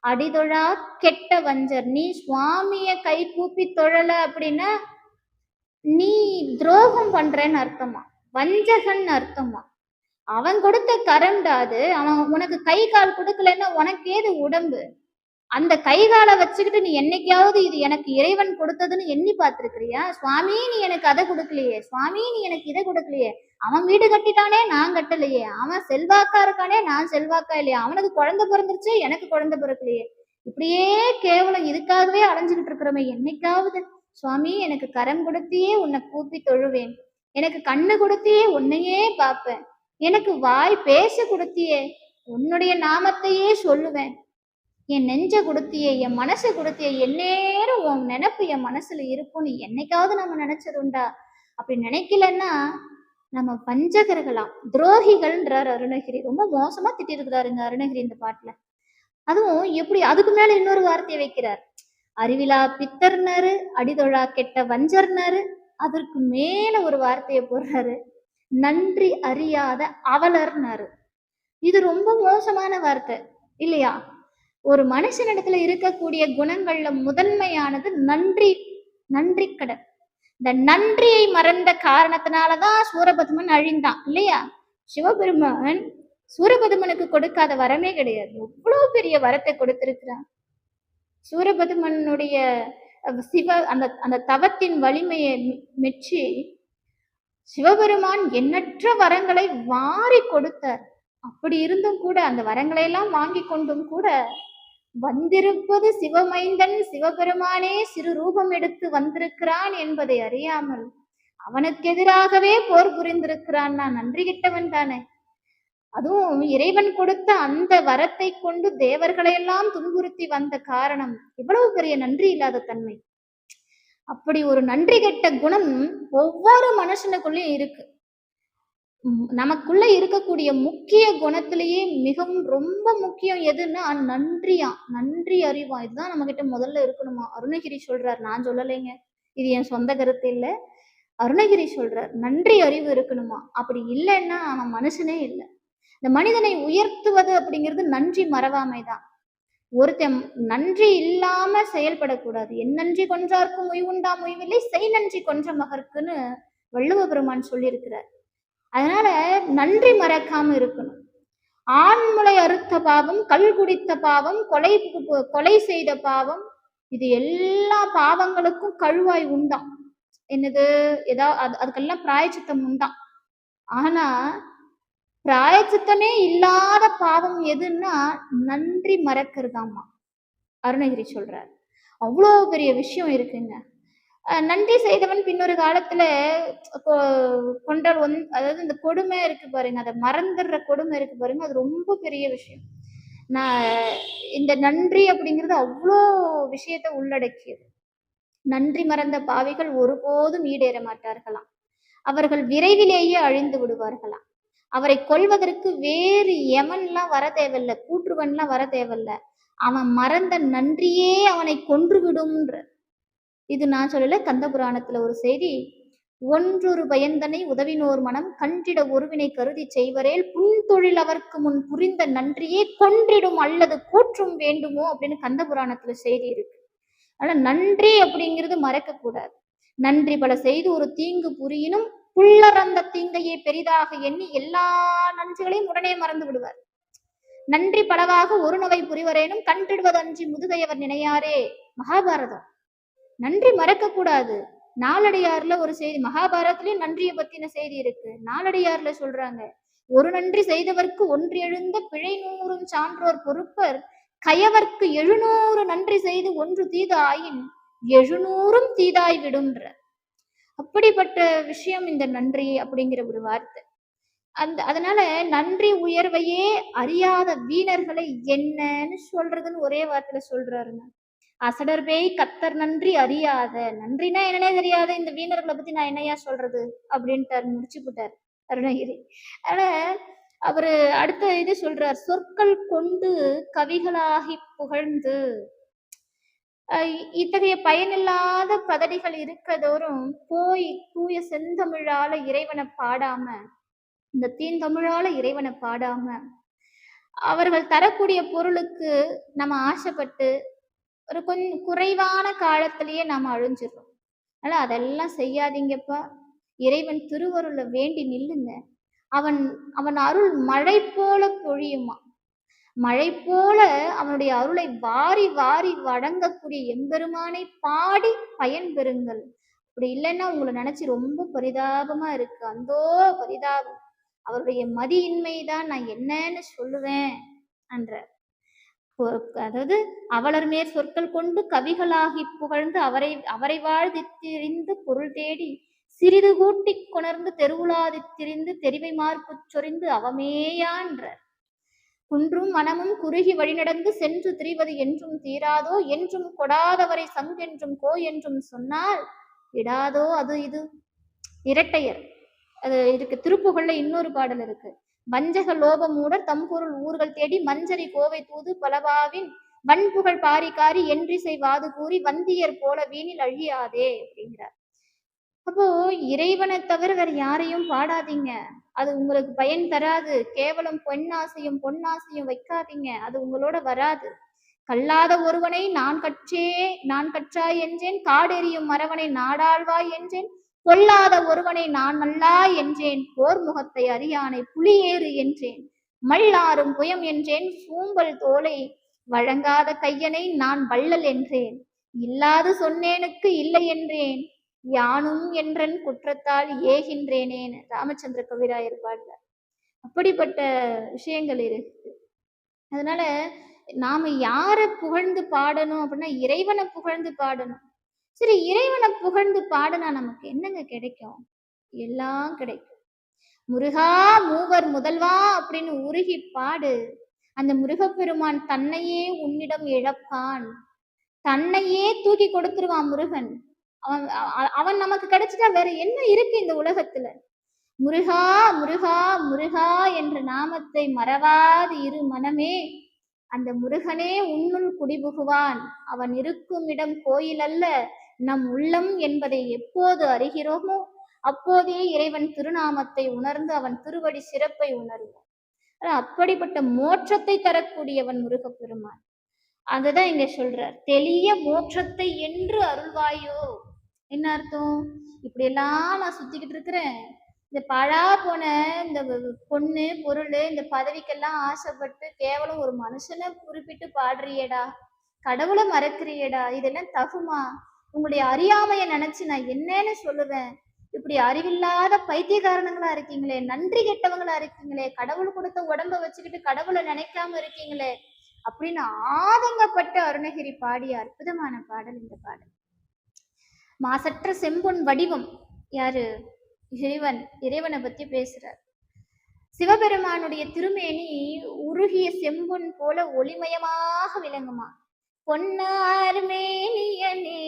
அடிதொழா கெட்ட வஞ்சர். நீ சுவாமிய கை கூப்பி தொழல அப்படின்னா நீ துரோகம் பண்றேன்னு அர்த்தமா, வஞ்சகன் அர்த்தமா. அவன் கொடுத்த கரண்டாது, அவன் உனக்கு கை கால் கொடுக்கலன்னா உனக்கு ஏது உடம்பு? அந்த கை காலை வச்சுக்கிட்டு நீ என்னைக்காவது இது எனக்கு இறைவன் கொடுத்ததுன்னு எண்ணி பார்த்திருக்கிறியா? சுவாமி நீ எனக்கு அதை கொடுக்கலையே, சுவாமி நீ எனக்கு இதை கொடுக்கலையே, அவன் வீடு கட்டிட்டானே நான் கட்டலையே, அவன் செல்வாக்கா இருக்கானே நான் செல்வாக்கா இல்லையா, அவனுக்கு குழந்தை பிறந்துருச்சு எனக்கு குழந்தை பிறக்கலையே, இப்படியே கேவலம் இதுக்காகவே அலைஞ்சுக்கிட்டு இருக்கிறோமே. என்னைக்காவது சுவாமி எனக்கு கரம் கொடுத்தியே உன்னை கூப்பி தொழுவேன், எனக்கு கண்ணு கொடுத்தியே உன்னையே பார்ப்பேன், எனக்கு வாய் பேச கொடுத்தியே உன்னுடைய நாமத்தையே சொல்லுவேன், என் நெஞ்ச கொடுத்தியே என் மனசை கொடுத்தியே எந்நேரம் உன் நினைப்பு என் மனசுல இருக்கும்னு என்னைக்காவது நம்ம நினைச்சது உண்டா? அப்படி நினைக்கலன்னா நம்ம வஞ்சகர்களாம், துரோகிகள்ன்றார் அருணகிரி. ரொம்ப மோசமா திட்டிருக்கிறாருங்க அருணகிரி இந்த பாட்டுல. அதுவும் எப்படி அதுக்கு மேல இன்னொரு வார்த்தையை வைக்கிறார். அறிவிலா பித்தர்னாரு, அடிதொழா கெட்ட வஞ்சர்னாரு, அதற்கு மேல ஒரு வார்த்தையை போடுறாரு, நன்றி அறியாத அவலர்னாரு. இது ரொம்ப மோசமான வார்த்தை இல்லையா? ஒரு மனுஷனிடத்துல இருக்கக்கூடிய குணங்கள்ல முதன்மையானது நன்றி, நன்றி கடன். இந்த நன்றியை மறந்த காரணத்தினாலதான் சூரபத்மன் அழிந்தான் இல்லையா? சிவபெருமான் சூரபத்மனுக்கு கொடுக்காத வரமே கிடையாது, எவ்வளவு பெரிய வரத்தை கொடுத்திருக்கிறான். சூரபத்மனுடைய அந்த தவத்தின் வலிமையை மெச்சி சிவபெருமான் எண்ணற்ற வரங்களை வாரி கொடுத்தார். அப்படி இருந்தும் கூட, அந்த வரங்களை எல்லாம் வாங்கி கொண்டும் கூட வந்திருப்பது சிவமைந்தன் சிவபெருமானே சிறு ரூபம் எடுத்து வந்திருக்கிறான் என்பதை அறியாமல் அவனுக்கு எதிராகவே போர் புரிந்திருக்கிறான். நான் நன்றி கிட்டவன் தானே. அதுவும் இறைவன் கொடுத்த அந்த வரத்தை கொண்டு தேவர்களையெல்லாம் துன்புறுத்தி வந்த காரணம் இவ்வளவு பெரிய நன்றி இல்லாத தன்மை. அப்படி ஒரு நன்றி கெட்ட குணம் ஒவ்வொரு மனுஷனுக்குள்ளேயும் இருக்கு. நமக்குள்ள இருக்கக்கூடிய முக்கிய குணத்திலேயே மிகவும் ரொம்ப முக்கியம் எதுன்னா நன்றியா, நன்றி அறிவா. இதுதான் நம்ம கிட்ட முதல்ல இருக்கணுமா. அருணகிரி சொல்றார், நான் சொல்லலைங்க, இது என் சொந்த கருத்து இல்லை, அருணகிரி சொல்றார் நன்றி அறிவு இருக்கணுமா. அப்படி இல்லைன்னா அவன் மனுஷனே இல்லை. இந்த மனிதனை உயர்த்துவது அப்படிங்கிறது நன்றி மறவாமைதான். ஒருத்தன் நன்றி இல்லாம செயல்படக்கூடாது. என் நன்றி கொன்றார்க்கும் உய்வுண்டாம் உய்வில்லை, செய் நன்றி கொன்ற மகர்க்குன்னு வள்ளுவ பெருமான் சொல்லியிருக்கிறார். அதனால நன்றி மறக்காம இருக்கணும். ஆண்முளை அறுத்த பாவம், கல் குடித்த பாவம், கொலை செய்த பாவம், இது எல்லா பாவங்களுக்கும் கழுவாய் உண்டாம். என்னது அதுக்கெல்லாம் பிராயச்சித்தம் உண்டாம். ஆனா பிராயச்சித்தமே இல்லாத பாவம் எதுன்னா நன்றி மறக்கிறதாமா. அருணகிரி சொல்றார். அவ்வளோ பெரிய விஷயம் இருக்குங்க. நன்றி செய்தவன் பின்னொரு காலத்துல கொண்டால் அதாவது இந்த கொடுமை இருக்கு பாருங்க, அதை மறந்துடுற கொடுமை இருக்கு பாருங்க, அது ரொம்ப பெரிய விஷயம். நான் இந்த நன்றி அப்படிங்கிறது அவ்வளோ விஷயத்தை உள்ளடக்கியது. நன்றி மறந்த பாவிகள் ஒருபோதும் ஈடேற மாட்டார்களாம். அவர்கள் விரைவிலேயே அழிந்து விடுவார்களாம். அவரை கொல்வதற்கு வேறு யமன்லாம் வர தேவையில்ல, கூற்றுவன்லாம் வர தேவையில்ல, அவன் மறந்த நன்றியே அவனை கொன்று விடும்ன்ற. இது நான் சொல்லல, கந்த புராணத்துல ஒரு செய்தி. ஒன்றொரு பயந்தனை உதவினோர் மனம் கண்டிட ஒருவினை கருதி செய்வரேல் புன்தொழில் அவர்க்கு முன் புரிந்த நன்றியே கொன்றிடும் அல்லது கூற்றும் வேண்டுமோ அப்படின்னு கந்த புராணத்துல செய்தி இருக்கு. ஆனா நன்றி அப்படிங்கிறது மறக்க கூடாது. நன்றி பல செய்து ஒரு தீங்கு புரியினும் புல்லர் அந்த தீங்கையே பெரிதாக எண்ணி எல்லா நன்றிகளையும் உடனே மறந்து விடுவார். நன்றி பலவாக ஒரு நவை புரிவரேனும் கண்டிடுவதன்றி முதுகையவர் நினையாரே. மகாபாரதம். நன்றி மறக்க கூடாது. நாலடியார்ல ஒரு செய்தி, மகாபாரதத்திலயும் நன்றியை பத்தின செய்தி இருக்கு. நாலடியார்ல சொல்றாங்க, ஒரு நன்றி செய்தவர்க்கு ஒன்று எழுந்த பிழை 100 சான்றோர் பொறுப்பர் கயவர்க்கு 700 நன்றி செய்து ஒன்று தீது ஆயின் 700 தீதாய் விடுன்ற. அப்படிப்பட்ட விஷயம் இந்த நன்றி அப்படிங்கிற ஒரு வார்த்தை. அதனால நன்றி உயர்வையே அறியாத வீணர்களை என்னன்னு சொல்றதுன்னு ஒரே வார்த்தையில சொல்றாருங்க. அசடர் பேய் கத்தர் நன்றி அறியாத. நன்றினா என்னன்னே தெரியாத இந்த வீணர்களை பத்தி நான் என்னையா சொல்றது அப்படின்ட்டு முடிச்சு போட்டார் அருணகிரி. ஆனா அவரு அடுத்த இது சொல்றார், சொற்கள் கொண்டு கவிகளாகி புகழ்ந்து. இத்தகைய பயனில்லாத பதடிகள் இருக்கதோறும் போய் தூய செந்தமிழால இறைவனை பாடாம, இந்த தீந்தமிழால இறைவனை பாடாம, அவர்கள் தரக்கூடிய பொருளுக்கு நம்ம ஆசைப்பட்டு ஒரு கொஞ்சம் குறைவான காலத்திலேயே நாம அழிஞ்சிடறோம். அதனால அதெல்லாம் செய்யாதீங்கப்பா. இறைவன் திருவருளை வேண்டி நில்லுங்க. அவன் அவன் அருள் மழை போல பொழியுமா. மழை போல அவனுடைய அருளை வாரி வாரி வழங்கக்கூடிய எம்பெருமானை பாடி பயன் பெறுங்கள். அப்படி இல்லைன்னா உங்களை நினைச்சு ரொம்ப பரிதாபமா இருக்கு. அந்தோ பரிதாபம். அவருடைய மதியின்மைதான் நான் என்னன்னு சொல்லுவேன் என்ற. அதாவது அவளர் மேற் சொற்கள் கொண்டு கவிகளாகி புகழ்ந்து அவரை வாழ்தித்திரிந்து பொருள் தேடி சிறிது கூட்டி கொணர்ந்து தெருவுலாதித்திரிந்து தெரிவை மார்புச் சொரிந்து அவமேயான்ற. குன்றும் மனமும் குறுகி வழிநடந்து சென்று திரிவது என்றும் தீராதோ, என்றும் கொடாதவரை சங்கென்றும் கோ என்றும் சொன்னால் இடாதோ அது இது. இரட்டையர் அது இருக்கு. திருப்புகழ்ல இன்னொரு பாடல் இருக்கு. வஞ்சக லோபமூடர் தம்பொருள் ஊர்கள் தேடி மஞ்சரி கோவை தூது பலவாவின் வன்புகழ் பாரிகாரி என்றிசை வாது கூறி வந்தியர் போல வீணில் அழியாதே அப்படிங்கிறார். அப்போ இறைவனை தவிர வேற யாரையும் பாடாதீங்க, அது உங்களுக்கு பயன் தராது. கேவலம் பொன்னாசையும் வைக்காதீங்க, அது உங்களோட வராது. கல்லாத ஒருவனை நான் கற்றாய் என்றேன், காடெறியும் மறவனை நாடாழ்வாய் என்றேன், கொல்லாத ஒருவனை நான் நல்லா என்றேன், போர் முகத்தை அறியானை புலியேறு என்றேன், மல்லாரும் புயம் என்றேன், சூம்பல் தோலை வழங்காத கையனை நான் வள்ளல் என்றேன், இல்லாது சொன்னேனுக்கு இல்லை என்றேன், யானும் என்றன் குற்றத்தால் ஏகின்றேனேன்னு ராமச்சந்திர கவிராயர் பாடல. அப்படிப்பட்ட விஷயங்கள் இருக்கு. அதனால நாம யார புகழ்ந்து பாடணும் அப்படின்னா இறைவனை புகழ்ந்து பாடணும். சரி, இறைவனை புகழ்ந்து பாடினா நமக்கு என்னங்க கிடைக்கும்? எல்லாம் கிடைக்கும். முருகா மூவர் முதல்வா அப்படின்னு உருகி பாடு. அந்த முருகப்பெருமான் தன்னையே உன்னிடம் இழப்பான். தன்னையே தூக்கி கொடுத்துருவான் முருகன். அவன் அவன் நமக்கு கிடைச்சிட்டா வேற என்ன இருக்கு இந்த உலகத்துல? முருகா முருகா முருகா என்ற நாமத்தை மறவாது இரு மனமே. அந்த முருகனே உன்னுள் குடிபுகுவான். அவன் இருக்கும் இடம் கோயில் அல்ல, நம் உள்ளம் என்பதை எப்போது அறிகிறோமோ அப்போதே இறைவன் திருநாமத்தை உணர்ந்து அவன் திருவடி சிறப்பை உணர்வோம். அப்படிப்பட்ட மோட்சத்தை தரக்கூடியவன் முருகப்பெருமான். அதுதான் இங்க சொல்றார், தெளிய மோட்சத்தை என்று அருள்வாயோ. என்ன அர்த்தம்? இப்படி எல்லாம் நான் சுத்திக்கிட்டு இருக்கிறேன், இந்த பழா போன இந்த பொண்ணு பொருள் இந்த பதவிக்கெல்லாம் ஆசைப்பட்டு கேவலம் ஒரு மனுஷனை குறிப்பிட்டு பாடுறியேடா, கடவுளை மறக்கிறியேடா, இதெல்லாம் தகுமா? உங்களுடைய அறியாமைய நினைச்சு நான் என்னன்னு சொல்லுவேன்? இப்படி அறிவில்லாத பைத்தியக்காரணங்களா இருக்கீங்களே, நன்றி கெட்டவங்களா இருக்கீங்களே, கடவுள் கொடுத்த உடம்ப வச்சுக்கிட்டு கடவுளை நினைக்காம இருக்கீங்களே அப்படின்னு ஆதங்கப்பட்ட அருணகிரி பாடிய அற்புதமான பாடல் இந்த பாடல். மாசற்ற செம்பொன் வடிவம் யாரு? இறைவன். இறைவனை பத்தி பேசுறார். சிவபெருமானுடைய திருமேனி உருகிய செம்பொன் போல ஒளிமயமாக விளங்குமா. பொன்னார் மேனியனே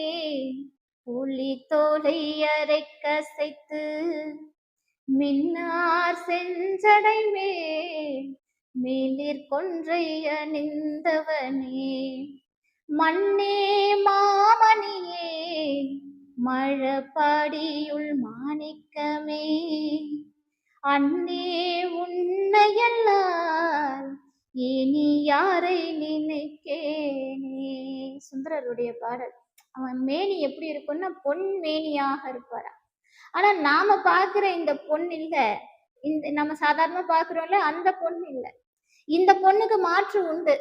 புலி தோலை அரை கசைத்து மின்னார் செஞ்சடை மேலிற் கொன்றை அணிந்தவனே, மண்ணே மாமணியே மழபாடியுள் மாணிக்கமே, அன்னே உன்னையல்லால் இனி யாரை நினைக்கேனே. சுந்தரருடைய பாடல். அவன் மேனி எப்படி இருக்கும்னா பொன் மேனியாக இருப்பாரா. ஆனா நாம பாக்குற இந்த பொன் இல்ல, இந்த நம்ம சாதாரணமா பாக்குறோம்ல அந்த பொன் இல்ல. இந்த பொண்ணுக்கு மாற்று உண்டு.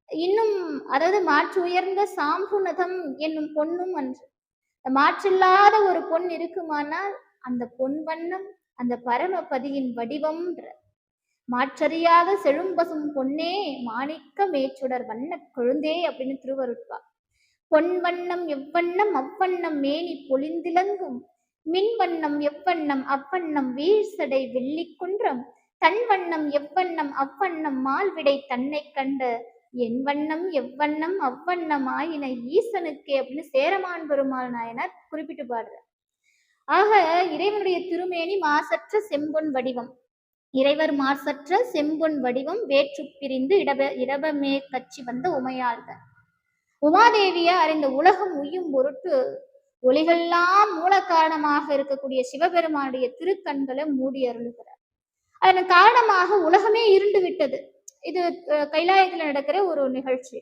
இன்னும் அதாவது மாற்று உயர்ந்த சாம்புநதம் என்னும் பொன்னும் அன்று. மாற்றில்லாத ஒரு பொன் இருக்குமானால் அந்த பொன் வண்ணம் அந்த பரமபதியின் வடிவம்ன்ற. மாற்றறியாத செழும்பசும் பொன்னே மாணிக்க மேச்சுடர் வண்ண கொழுந்தே அப்படின்னு திருவருட்பா. பொன் வண்ணம் எவ்வண்ணம் அவ்வண்ணம் மேனி பொழிந்திலங்கும், மின் வண்ணம் எவ்வண்ணம் அவ்வண்ணம் வீழ்சடை வெள்ளி குன்றம், தன் வண்ணம் எவ்வண்ணம் அவ்வண்ணம் மால்விடை தன்னை கண்ட, என் வண்ணம் எவ்வண்ணம் அவ்வண்ணம் ஆயின ஈசனுக்கே அப்படின்னு சேரமான் பெருமாள் நாயனார் குறிப்பிட்டு பாடுறார். ஆக இறைவனுடைய திருமேனி மாசற்ற செம்பொன் வடிவம். இறைவர் மாசற்ற செம்பொன் வடிவம் வேற்று பிரிந்து இடபமே கட்சி வந்த உமையாள்தான். உமாதேவியார் இந்த உலகம் உய்யும் பொருட்டு ஒளிகள்லாம் மூல காரணமாக இருக்கக்கூடிய சிவபெருமானுடைய திருக்கண்களை மூடி அருளுகிறார். அதன் காரணமாக உலகமே இருண்டு விட்டது. இது கைலாயத்துல நடக்கிற ஒரு நிகழ்ச்சி.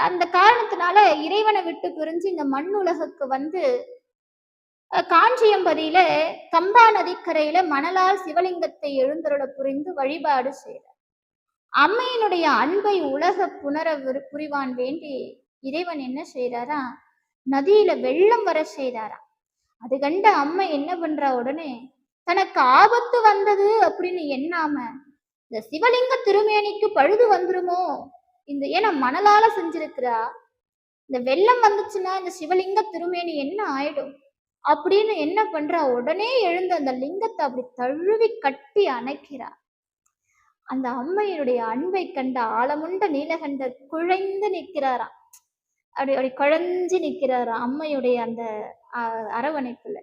அந்த காரணத்தினால இறைவனை விட்டு பிரிஞ்சு இந்த மண் உலகுக்கு வந்து காஞ்சியம்பதியில கம்பா நதிக்கரையில மணலால் சிவலிங்கத்தை எழுந்தருள புரிந்து வழிபாடு செய்தார். அம்மையினுடைய அன்பை உலக புனர புரிவான் வேண்டி இறைவன் என்ன செய்யறாரா, நதியில வெள்ளம் வர செய்தாரா. அது கண்ட அம்மை என்ன பண்றா, உடனே தனக்கு ஆபத்து வந்தது அப்படின்னு எண்ணாம இந்த சிவலிங்க திருமேனிக்கு பழுது வந்துருமோ, இந்த ஏன்னா மணலால செஞ்சிருக்கிறா, இந்த வெள்ளம் வந்துச்சுன்னா இந்த சிவலிங்க திருமேனி என்ன ஆயிடும் அப்படின்னு என்ன பண்றா, உடனே எழுந்து அந்த லிங்கத்தை அப்படி தழுவி கட்டி அணைக்கிறா. அந்த அம்மையினுடைய அன்பை கண்ட ஆழமுண்ட நீலகண்டர் குழைந்து நிற்கிறாராம். அப்படி குழைஞ்சு நிற்கிறாராம் அம்மையுடைய அந்த அரவணைப்புல.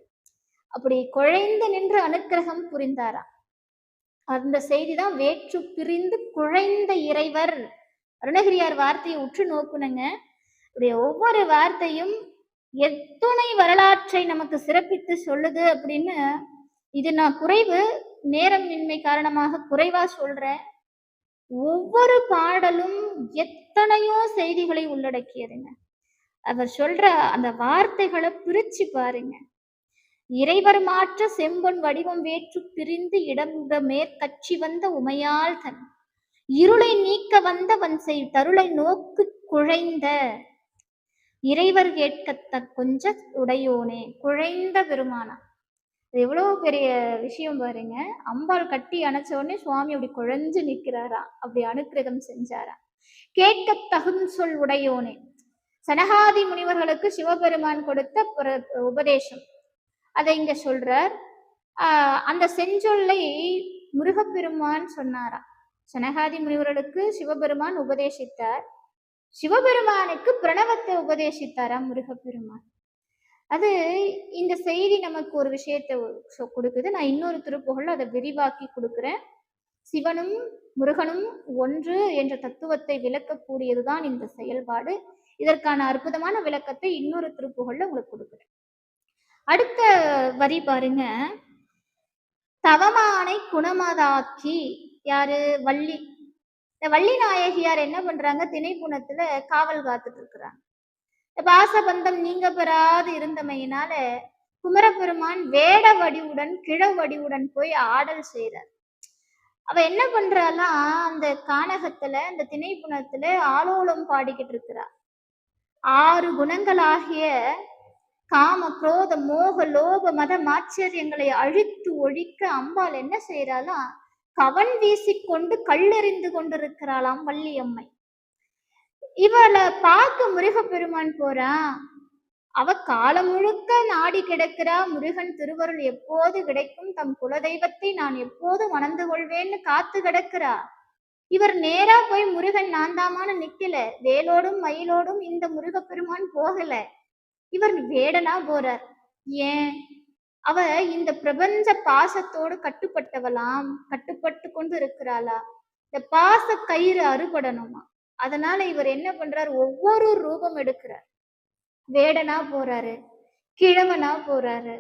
அப்படி குழைந்து நின்று அனுக்கிரகம் புரிந்தாராம். அந்த செய்திதான் வேற்று பிரிந்து குழைந்த இறைவர். அருணகிரியார் வார்த்தையை உற்று நோக்குனுங்க. ஒவ்வொரு வார்த்தையும் எத்துணை வரலாற்றை நமக்கு சிறப்பித்து சொல்லுது அப்படின்னு. இது நான் குறைவு நேரமின்மை காரணமாக குறைவா சொல்றேன். ஒவ்வொரு பாடலும் எத்தனையோ செய்திகளை உள்ளடக்கியதுங்க. அவர் சொல்ற அந்த வார்த்தைகளை பிரிச்சு பாருங்க. இறைவர் மாற்ற செம்பொன் வடிவம் வேற்று பிரிந்து இடம்ப மேற்கட்சி வந்த உமையால் தன் இருளை நீக்க வந்த வன்செய் தருளை நோக்கு குழைந்த இறைவர் கேட்கத்த கொஞ்ச உடையோனே. குழைந்த பெருமானா, எவ்வளவு பெரிய விஷயம் பாருங்க. அம்பாள் கட்டி அணைச்ச உடனே சுவாமி அப்படி குழைஞ்சு நிற்கிறாரா, அப்படி அனுக்கிரகம் செஞ்சாரா. கேட்கத் தகுஞ்சொல் உடையோனே. சனகாதி முனிவர்களுக்கு சிவபெருமான் கொடுத்த உபதேசம் அதை இங்க சொல்றார். அந்த செஞ்சொல்லை முருகப்பெருமான் சொன்னாராம். சனகாதி முனிவர்களுக்கு சிவபெருமான் உபதேசித்தார். சிவபெருமானுக்கு பிரணவத்தை உபதேசித்தாராம் முருகப்பெருமான். அது இந்த செய்தி நமக்கு ஒரு விஷயத்தை கொடுக்குது. நான் இன்னொரு திருப்புகழ்ல அதை விரிவாக்கி கொடுக்குறேன். சிவனும் முருகனும் ஒன்று என்ற தத்துவத்தை விளக்கக்கூடியதுதான் இந்த செயல்பாடு. இதற்கான அற்புதமான விளக்கத்தை இன்னொரு திருப்புகழ்ல உங்களுக்கு கொடுக்குறேன். அடுத்த வரி பாருங்க. தவமானை குணமதாக்கி, யாரு? வள்ளி. இந்த வள்ளி நாயகியார் என்ன பண்றாங்க? திணைப்புணத்துல காவல் காத்துட்டு இருக்கிறாங்க. பாசபந்தம் நீங்க பெறாது இருந்தமையினால குமரப்பெருமான் வேட வடிவுடன் கிழ வடிவுடன் போய் ஆடல் செய்றார். அவ என்ன பண்றாலாம், அந்த கானகத்துல அந்த திணைப்புணத்துல ஆலோலம் பாடிக்கிட்டு இருக்கிறா. 6 குணங்களாகிய காம குரோத மோக லோப மத மாச்சரியங்களை அழித்து ஒழிக்க அம்பாள் என்ன செய்யறாளாம்? கவன் வீசிக்கொண்டு கல்லெறிந்து கொண்டிருக்கிறாளாம் வள்ளியம்மை. இவளை பார்க்க முருகப்பெருமான் போறான். அவ காலம் முழுக்க நாடி கிடக்கிறா. முருகன் திருவருள் எப்போது கிடைக்கும், தம் குலதெய்வத்தை நான் எப்போது மணந்து கொள்வேன்னு காத்து கிடக்கிறா. இவர் நேரா போய் முருகன் நான் தாமான நிக்கல. வேலோடும் மயிலோடும் இந்த முருகப்பெருமான் போகல. இவர் வேடனா போறார். ஏன்? அவ இந்த பிரபஞ்ச பாசத்தோடு கட்டுப்பட்டவளாம், கட்டுப்பட்டு கொண்டு இருக்கிறாளா. இந்த பாச கயிறு அறுபடணுமா. அதனால இவர் என்ன பண்றார்? ஒவ்வொரு ரூபம் எடுக்கிறார். வேடனா போறாரு, கிழவனா போறாரு,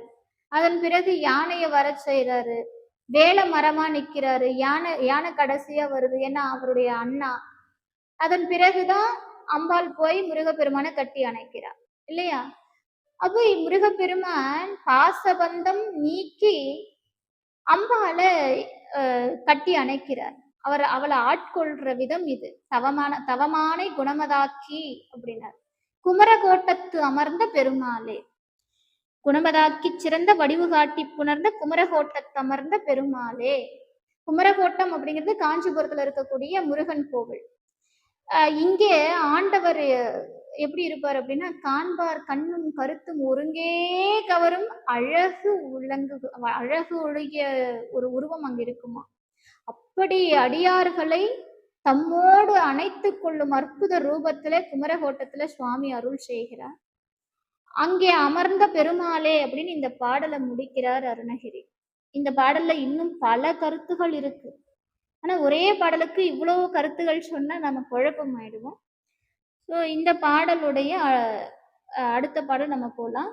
அதன் பிறகு யானைய வர செய்யறாரு, வேலை மரமா நிக்கிறாரு, யானை கடைசியா வருது, ஏன்னா அவருடைய அண்ணா. அதன் பிறகுதான் அம்பாள் போய் முருகப்பெருமானை கட்டி அணைக்கிறார் இல்லையா. அப்போ முருகப்பெருமான் பாசபந்தம் நீக்கி அம்பாளை கட்டி அணைக்கிறார். அவளை ஆட்கொள்ற விதம் இது. தவமானை குணமதாக்கி அப்படின்னார். குமரகோட்டத்து அமர்ந்த பெருமாளே. குணமதாக்கி சிறந்த வடிவு காட்டி புணர்ந்த குமரகோட்டத்து அமர்ந்த பெருமாளே. குமரகோட்டம் அப்படிங்கிறது காஞ்சிபுரத்துல இருக்கக்கூடிய முருகன் கோவில். இங்கே ஆண்டவர் எப்படி இருப்பார் அப்படின்னா, காண்பார் கண்ணும் கருத்தும் ஒருங்கே கவரும் அழகு ஒழுகிய ஒரு உருவம் அங்க இருக்குமா. அப்படி அடியார்களை தம்மோடு அணைத்து கொள்ளும் அற்புத ரூபத்துல குமரகோட்டத்துல சுவாமி அருள் செய்கிறார். அங்கே அமர்ந்த பெருமாளே அப்படின்னு இந்த பாடலை முடிக்கிறார் அருணகிரி. இந்த பாடல்ல இன்னும் பல கருத்துகள் இருக்கு. ஆனா ஒரே பாடலுக்கு இவ்வளவு கருத்துகள் சொன்னா நம்ம குழப்பம் ஆயிடுவோம். ஸோ இந்த பாடலுடைய அடுத்த பாடல் நம்ம போலாம்.